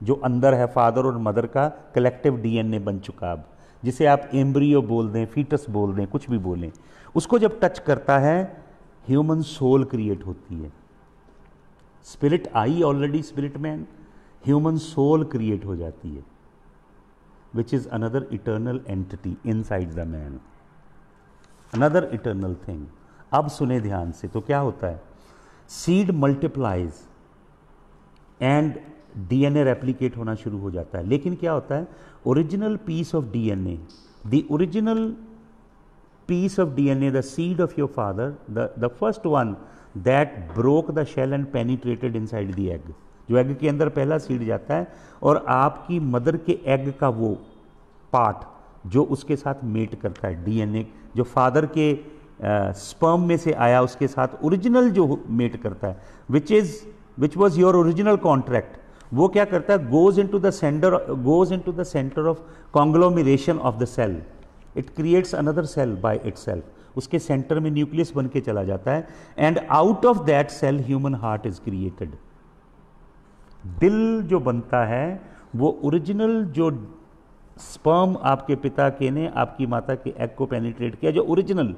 जो अंदर है फादर और मदर का कलेक्टिव डीएनए बन चुका, अब जिसे आप एम्ब्रियो बोल दें, फीटस बोल दें, कुछ भी बोलें, उसको जब टच करता है ह्यूमन सोल क्रिएट होती है। Spirit I already spirit man, human soul create हो जाती है, which is another eternal entity inside the man, another eternal thing. अब सुने ध्यान से, तो क्या होता है? Seed multiplies and DNA replicate होना शुरू हो जाता है। लेकिन क्या होता है? Original piece of DNA, the original piece of DNA, the seed of your father, the first one that broke the shell and penetrated inside the egg, जो एग के अंदर पहला सीड जाता है और आपकी मदर के एग का वो पार्ट जो उसके साथ मेट करता है, डीएनए जो फादर के स्पर्म में से आया उसके साथ ओरिजिनल जो मेट करता है, which was your original contract, वो क्या करता है? Goes into the centre of conglomeration of the cell, it creates another cell by itself. उसके सेंटर में न्यूक्लियस बन के चला जाता है, and out of that cell human heart is created. दिल जो बनता है वो ओरिजिनल जो स्पर्म आपके पिता के ने आपकी माता के एग को पेनिट्रेट किया, जो ओरिजिनल,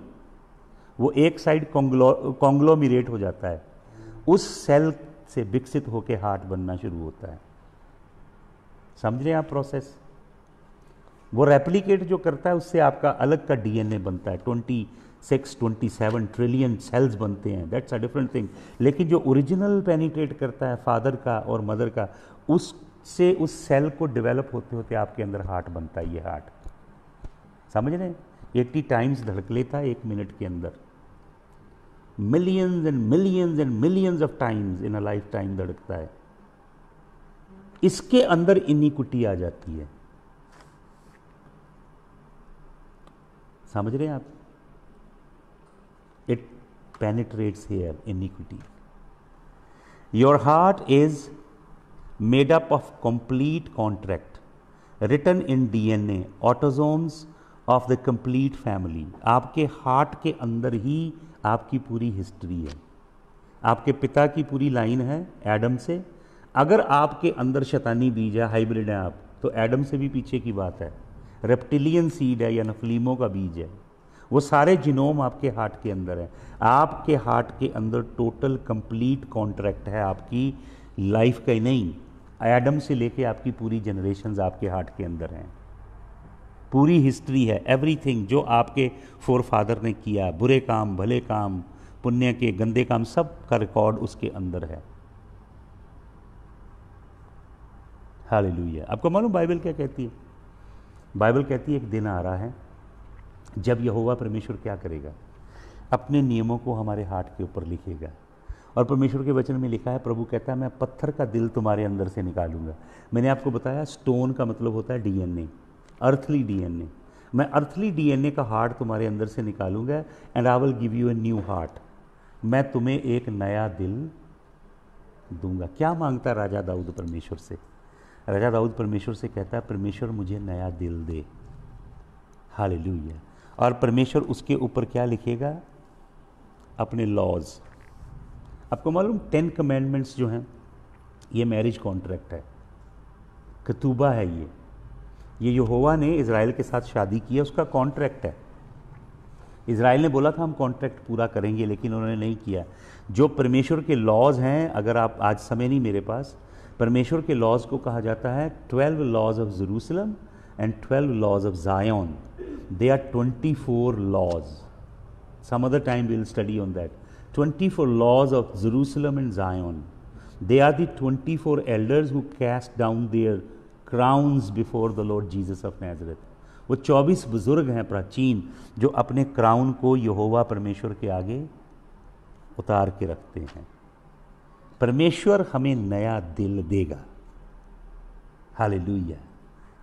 वो एक साइड कॉन्ग्लोमरेट हो जाता है, उस सेल से विकसित होकर हार्ट बनना शुरू होता है। समझ रहे हैं आप प्रोसेस? वो रेप्लिकेट जो करता है उससे आपका अलग का डीएनए बनता है, 26-27 ट्रिलियन सेल्स बनते हैं, दैट्स अ डिफरेंट थिंग। लेकिन जो ओरिजिनल पेनिट्रेट करता है फादर का और मदर का, उससे उस सेल को डेवलप होते होते आपके अंदर हार्ट बनता है। ये हार्ट, समझ रहे हैं? 80 टाइम्स धड़क लेता है 1 मिनट के अंदर, millions and millions and millions of times in a life time धड़कता है। इसके अंदर इनिक्विटी आ जाती है। समझ रहे हैं आप? It penetrates here, iniquity. Your heart is made up of complete contract written in DNA autosomes of the complete family. आपके हार्ट के अंदर ही आपकी पूरी हिस्ट्री है। आपके पिता की पूरी लाइन है एडम से। अगर आपके अंदर शैतानी बीज है, हाइब्रिड है आप, तो एडम से भी पीछे की बात है, रेप्टिलियन सीड है या नफलीमों का बीज है। वो सारे जिनोम आपके हार्ट के अंदर है। आपके हार्ट के अंदर टोटल कंप्लीट कॉन्ट्रैक्ट है आपकी लाइफ का ही नहीं, एडम से लेके आपकी पूरी जनरेशन्स आपके हार्ट के अंदर हैं। पूरी हिस्ट्री है, एवरीथिंग जो आपके फोर फादर ने किया, बुरे काम, भले काम, पुण्य के, गंदे काम, सब का रिकॉर्ड उसके अंदर है। हालेलुया। आपको मालूम बाइबल क्या कहती है? बाइबल कहती है एक दिन आ रहा है जब यहोवा परमेश्वर क्या करेगा? अपने नियमों को हमारे हार्ट के ऊपर लिखेगा। और परमेश्वर के वचन में लिखा है, प्रभु कहता है मैं पत्थर का दिल तुम्हारे अंदर से निकालूंगा। मैंने आपको बताया स्टोन का मतलब होता है डीएनए, अर्थली डीएनए। मैं अर्थली डीएनए का हार्ट तुम्हारे अंदर से निकालूंगा, and I will give U a new heart. मैं तुम्हें एक नया दिल दूंगा। क्या मांगता है राजा दाऊद परमेश्वर से? राजा दाऊद परमेश्वर से कहता है, परमेश्वर मुझे नया दिल दे। हालेलुया। और परमेश्वर उसके ऊपर क्या लिखेगा? अपने लॉज। आपको मालूम 10 कमेंडमेंट्स जो हैं ये मैरिज कॉन्ट्रैक्ट है, कतूबा है। ये यहोवा ने इज़राइल के साथ शादी की है, उसका कॉन्ट्रैक्ट है। इज़राइल ने बोला था हम कॉन्ट्रैक्ट पूरा करेंगे, लेकिन उन्होंने नहीं किया। जो परमेश्वर के लॉज हैं, अगर आप, आज समय नहीं मेरे पास, परमेश्वर के लॉज को कहा जाता है 12 laws of Jerusalem and 12 laws of Zion. They are 24 laws. Some other time we will study on that. 24 laws of Jerusalem and Zion. They are the 24 elders who cast down their crowns before the Lord Jesus of Nazareth. वो 24 बुजुर्ग हैं प्राचीन, जो अपने crown को यहोवा परमेश्वर के आगे उतार के रखते हैं। परमेश्वर हमें नया दिल देगा। हालेलुया।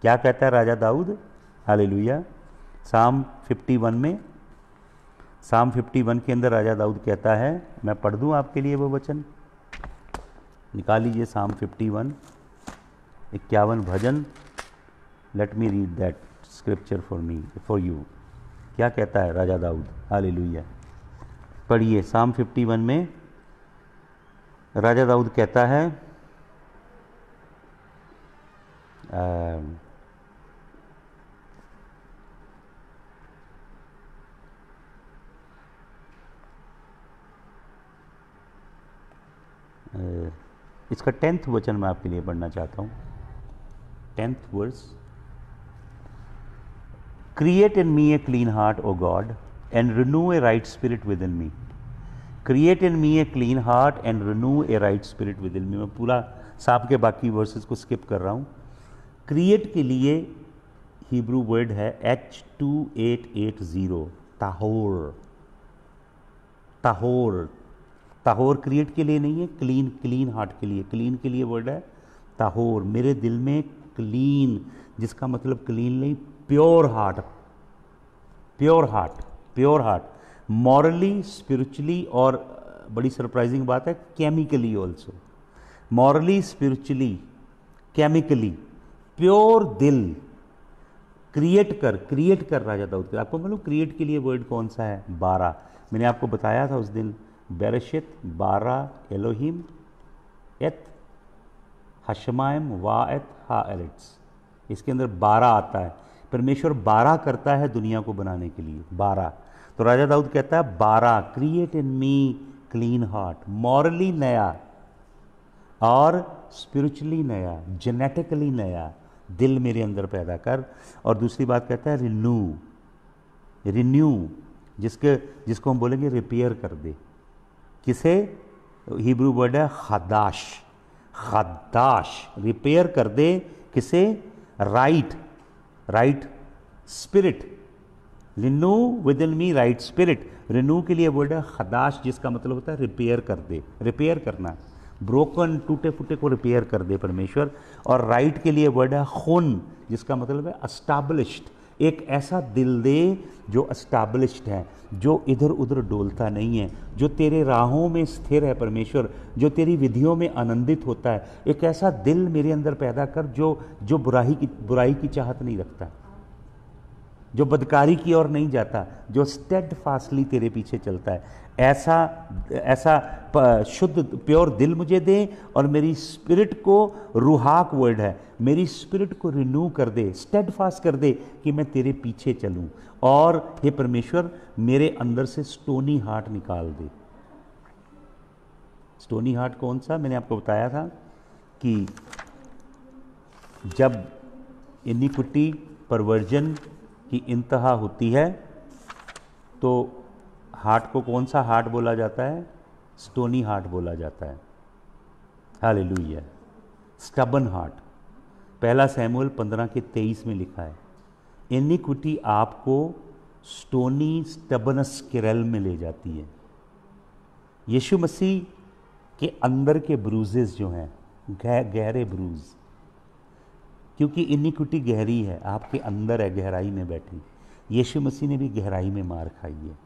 क्या कहता है राजा दाऊद? हालेलुया। साम 51 में, साम 51 के अंदर राजा दाऊद कहता है, मैं पढ़ दूं आपके लिए वो वचन, निकाल लीजिए साम 51, 51 भजन। Let me read that scripture for you. क्या कहता है राजा दाऊद? हालेलुया। पढ़िए साम 51 में राजा दाऊद कहता है, इसका 10th वचन मैं आपके लिए पढ़ना चाहता हूँ। 10th verse. Create in me a clean heart O God and renew a right spirit within me. Create in me a clean heart and renew a right spirit within me. मैं पूरा साहब के बाकी versus को skip कर रहा हूँ। Create के लिए हिब्रू वर्ड है H2880, ताहोर। ताहोर, ताहोर क्रिएट के लिए नहीं है, क्लीन, क्लीन हार्ट के लिए। क्लीन के लिए वर्ड है ताहोर। मेरे दिल में क्लीन, जिसका मतलब क्लीन नहीं, pure heart, pure heart, pure heart, morally, spiritually, और बड़ी सरप्राइजिंग बात है, chemically also. Morally, spiritually, chemically, pure दिल क्रिएट कर राजा दाऊद के। आपको मालूम क्रिएट के लिए वर्ड कौन सा है? 12। मैंने आपको बताया था उस दिन, बेरशित 12, एलोहिम, एत, हशमाइम, वाएत, हाएरेट्स। इसके अंदर 12 आता है। परमेश्वर 12 करता है दुनिया को बनाने के लिए, 12। तो राजा दाऊद कहता है 12, create in me clean heart, morally नया और स्पिरिचुअली नया, जेनेटिकली नया दिल मेरे अंदर पैदा कर। और दूसरी बात कहता है रिन्यू, रिन्यू, जिसको हम बोलेंगे रिपेयर कर दे। किसे? हिब्रू वर्ड है खदाश, खदाश, रिपेयर कर दे। किसे? Right, right spirit. Renew with in me right spirit. Renew के लिए वर्ड है खदाश, जिसका मतलब होता है रिपेयर कर दे, रिपेयर करना, ब्रोकन, टूटे फूटे को रिपेयर कर दे परमेश्वर। और राइट के लिए वर्ड है खून, जिसका मतलब है एस्टैब्लिश्ड। एक ऐसा दिल दे जो एस्टैब्लिश्ड है, जो इधर उधर डोलता नहीं है, जो तेरे राहों में स्थिर है परमेश्वर, जो तेरी विधियों में आनंदित होता है। एक ऐसा दिल मेरे अंदर पैदा कर जो बुराई की चाहत नहीं रखता, जो बदकारी की ओर नहीं जाता, जो स्टेडफास्टली तेरे पीछे चलता है। ऐसा शुद्ध प्योर दिल मुझे दे, और मेरी स्पिरिट को, रूहाक वर्ड है, मेरी स्पिरिट को रिन्यू कर दे, स्टेडफास्ट कर दे कि मैं तेरे पीछे चलूं। और हे परमेश्वर, मेरे अंदर से स्टोनी हार्ट निकाल दे। स्टोनी हार्ट कौन सा? मैंने आपको बताया था कि जब इनिक्विटी, परवर्जन की इंतहा होती है, तो हार्ट को कौन सा हार्ट बोला जाता है? स्टोनी हार्ट बोला जाता है। हालेलुया। Stubborn heart. पहला सैमुएल 15:23 में लिखा है, इनिक्विटी आपको स्टोनी स्टबनस के रेल में ले जाती है। यीशु मसीह के अंदर के ब्रूजेस जो हैं, गहरे ब्रूज, क्योंकि इनिक्विटी गहरी है, आपके अंदर है, गहराई में बैठी। यीशु मसीह ने भी गहराई में मार खाई है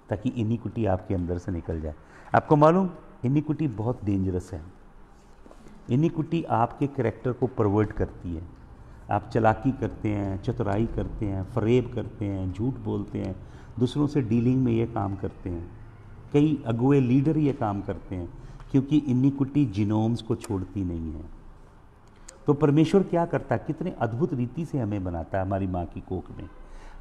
ताकि इनिक्विटी आपके अंदर से निकल जाए। आपको मालूम, इनिक्विटी बहुत डेंजरस है। इनिक्विटी आपके कैरेक्टर को परवर्ट करती है। आप चालाकी करते हैं, चतुराई करते हैं, फरेब करते हैं, झूठ बोलते हैं, दूसरों से डीलिंग में ये काम करते हैं। कई अगुए लीडर ये काम करते हैं, क्योंकि इनिक्विटी जीनोम्स को छोड़ती नहीं है। तो परमेश्वर क्या करता है? कितने अद्भुत रीति से हमें बनाता है हमारी माँ की कोख में।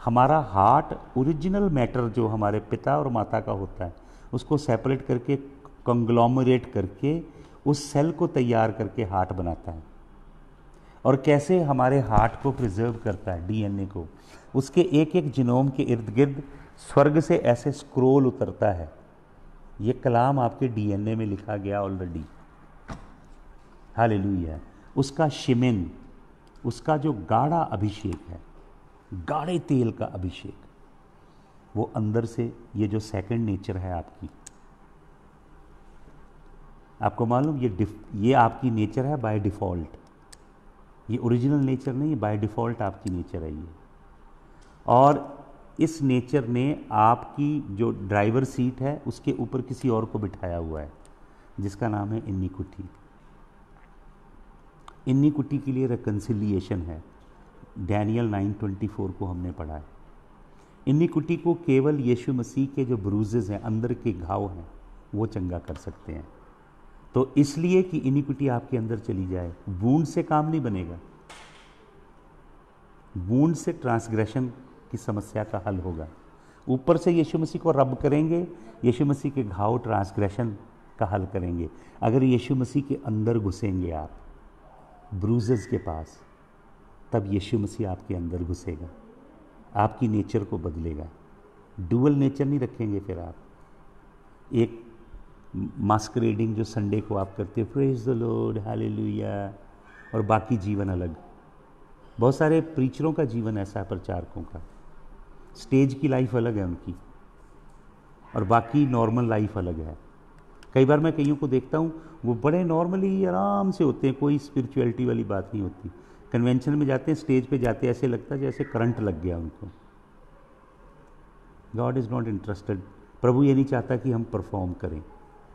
हमारा हार्ट ओरिजिनल मैटर जो हमारे पिता और माता का होता है उसको सेपरेट करके, कंग्लोमरेट करके, उस सेल को तैयार करके हार्ट बनाता है। और कैसे हमारे हार्ट को प्रिजर्व करता है, डीएनए को, उसके एक एक जीनोम के इर्द गिर्द स्वर्ग से ऐसे स्क्रोल उतरता है। ये कलाम आपके डीएनए में लिखा गया ऑलरेडी। हालेलुया। उसका शिमिन, उसका जो गाढ़ा अभिषेक है, गाढ़े तेल का अभिषेक, वो अंदर से, ये जो सेकंड नेचर है आपकी, आपको मालूम, ये आपकी नेचर है बाय डिफ़ॉल्ट। ये ओरिजिनल नेचर नहीं, बाय डिफ़ॉल्ट आपकी नेचर है ये। और इस नेचर ने आपकी जो ड्राइवर सीट है उसके ऊपर किसी और को बिठाया हुआ है, जिसका नाम है इनिक्विटी। इनिक्विटी के लिए रिकन्सिलिएशन है। डैनियल 9:24 को हमने पढ़ा है। इनिक्विटी को केवल यीशु मसीह के जो ब्रूजेस हैं, अंदर के घाव हैं, वो चंगा कर सकते हैं। तो इसलिए कि इनिक्विटी आपके अंदर चली जाए, वूंड से काम नहीं बनेगा। वूंड से ट्रांसग्रेशन की समस्या का हल होगा। ऊपर से यीशु मसीह को रब करेंगे, यीशु मसीह के घाव ट्रांसग्रेशन का हल करेंगे। अगर यीशु मसीह के अंदर घुसेंगे आप ब्रूजेस के पास, तब यीशु मसीह आपके अंदर घुसेगा, आपकी नेचर को बदलेगा। डुअल नेचर नहीं रखेंगे फिर आप। एक मास्करेडिंग जो संडे को आप करते हो, प्रेज द लॉर्ड, हालेलुया, और बाकी जीवन अलग। बहुत सारे प्रीचरों का जीवन ऐसा है, प्रचारकों का, स्टेज की लाइफ अलग है उनकी और बाकी नॉर्मल लाइफ अलग है। कई बार मैं कईयों को देखता हूँ, वो बड़े नॉर्मली आराम से होते हैं, कोई स्पिरिचुअलिटी वाली बात नहीं होती। कन्वेंशन में जाते हैं, स्टेज पे जाते हैं, ऐसे लगता है जैसे करंट लग गया उनको। God is not interested. प्रभु ये नहीं चाहता कि हम परफॉर्म करें।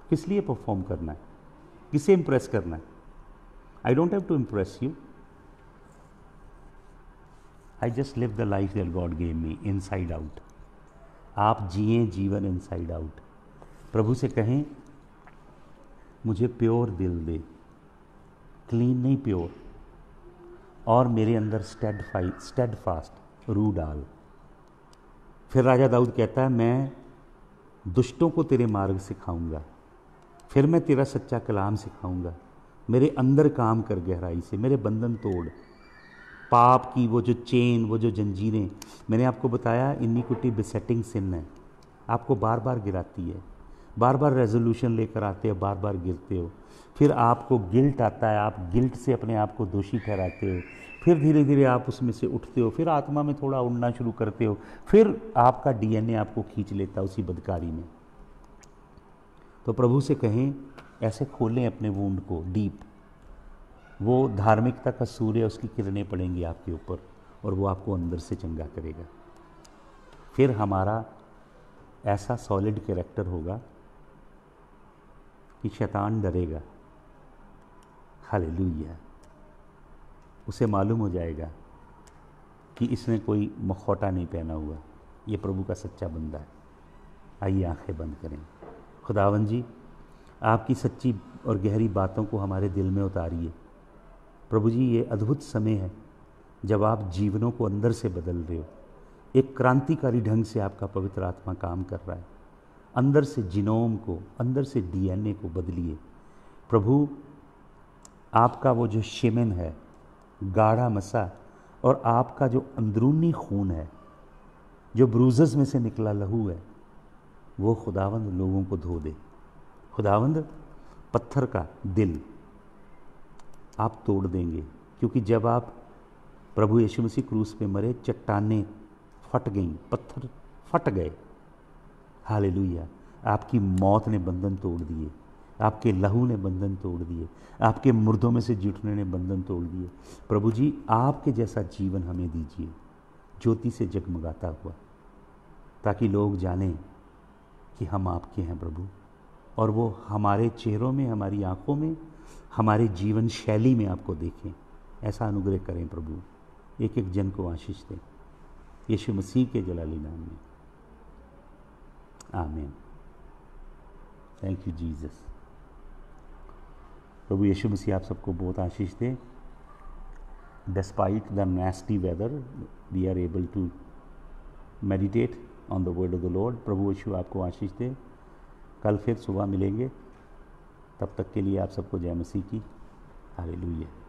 किस लिए परफॉर्म करना है? किसे इंप्रेस करना है? I don't have to impress you, I just live the life that God gave me inside out. आप जिए जीवन इनसाइड आउट। प्रभु से कहें, मुझे प्योर दिल दे, क्लीन नहीं प्योर, और मेरे अंदर स्टेड फास्ट रू डाल। फिर राजा दाऊद कहता है, मैं दुष्टों को तेरे मार्ग सिखाऊंगा, फिर मैं तेरा सच्चा कलाम सिखाऊंगा। मेरे अंदर काम कर गहराई से, मेरे बंधन तोड़, पाप की वो जो चेन, वो जो जंजीरें। मैंने आपको बताया इनिक्विटी बेसेटिंग सिन है, आपको बार बार गिराती है। बार बार रेजोल्यूशन लेकर आते हो, बार बार गिरते हो, फिर आपको गिल्ट आता है, आप गिल्ट से अपने आप को दोषी ठहराते हो, फिर धीरे धीरे आप उसमें से उठते हो, फिर आत्मा में थोड़ा उड़ना शुरू करते हो, फिर आपका डीएनए आपको खींच लेता है उसी बदकारी में। तो प्रभु से कहें, ऐसे खोलें अपने वूंड को डीप। वो धार्मिकता का सूर्य, उसकी किरणें पड़ेंगी आपके ऊपर और वो आपको अंदर से चंगा करेगा। फिर हमारा ऐसा सॉलिड कैरेक्टर होगा कि शैतान डरेगा। हालेलुया। उसे मालूम हो जाएगा कि इसने कोई मखौटा नहीं पहना हुआ, ये प्रभु का सच्चा बंदा है। आइए आंखें बंद करें। खुदावन जी, आपकी सच्ची और गहरी बातों को हमारे दिल में उतारिए। प्रभु जी, ये अद्भुत समय है जब आप जीवनों को अंदर से बदल रहे हो। एक क्रांतिकारी ढंग से आपका पवित्र आत्मा काम कर रहा है। अंदर से जीनोम को, अंदर से डीएनए को बदलिए प्रभु। आपका वो जो शिमन है, गाढ़ा मसा, और आपका जो अंदरूनी खून है, जो ब्रूजेस में से निकला लहू है, वो खुदावंद लोगों को धो दे। खुदावंद, पत्थर का दिल आप तोड़ देंगे, क्योंकि जब आप प्रभु यीशु मसीह क्रूस पे मरे, चट्टानें फट गईं, पत्थर फट गए। हालेलुया। आपकी मौत ने बंधन तोड़ दिए, आपके लहू ने बंधन तोड़ दिए, आपके मुर्दों में से जी उठने ने बंधन तोड़ दिए। प्रभु जी, आपके जैसा जीवन हमें दीजिए, ज्योति से जगमगाता हुआ, ताकि लोग जानें कि हम आपके हैं प्रभु, और वो हमारे चेहरों में, हमारी आंखों में, हमारे जीवन शैली में आपको देखें। ऐसा अनुग्रह करें प्रभु। एक एक जन को आशीष दें, यीशु मसीह के जलाली नाम में, आमीन। Thank you Jesus. प्रभु यीशु मसीह आप सबको बहुत आशीष दें। Despite the nasty weather, we are able to meditate on the word of the Lord. प्रभु यीशु आपको आशीष दे। कल फिर सुबह मिलेंगे, तब तक के लिए आप सबको जय मसीह की। हालेलुया।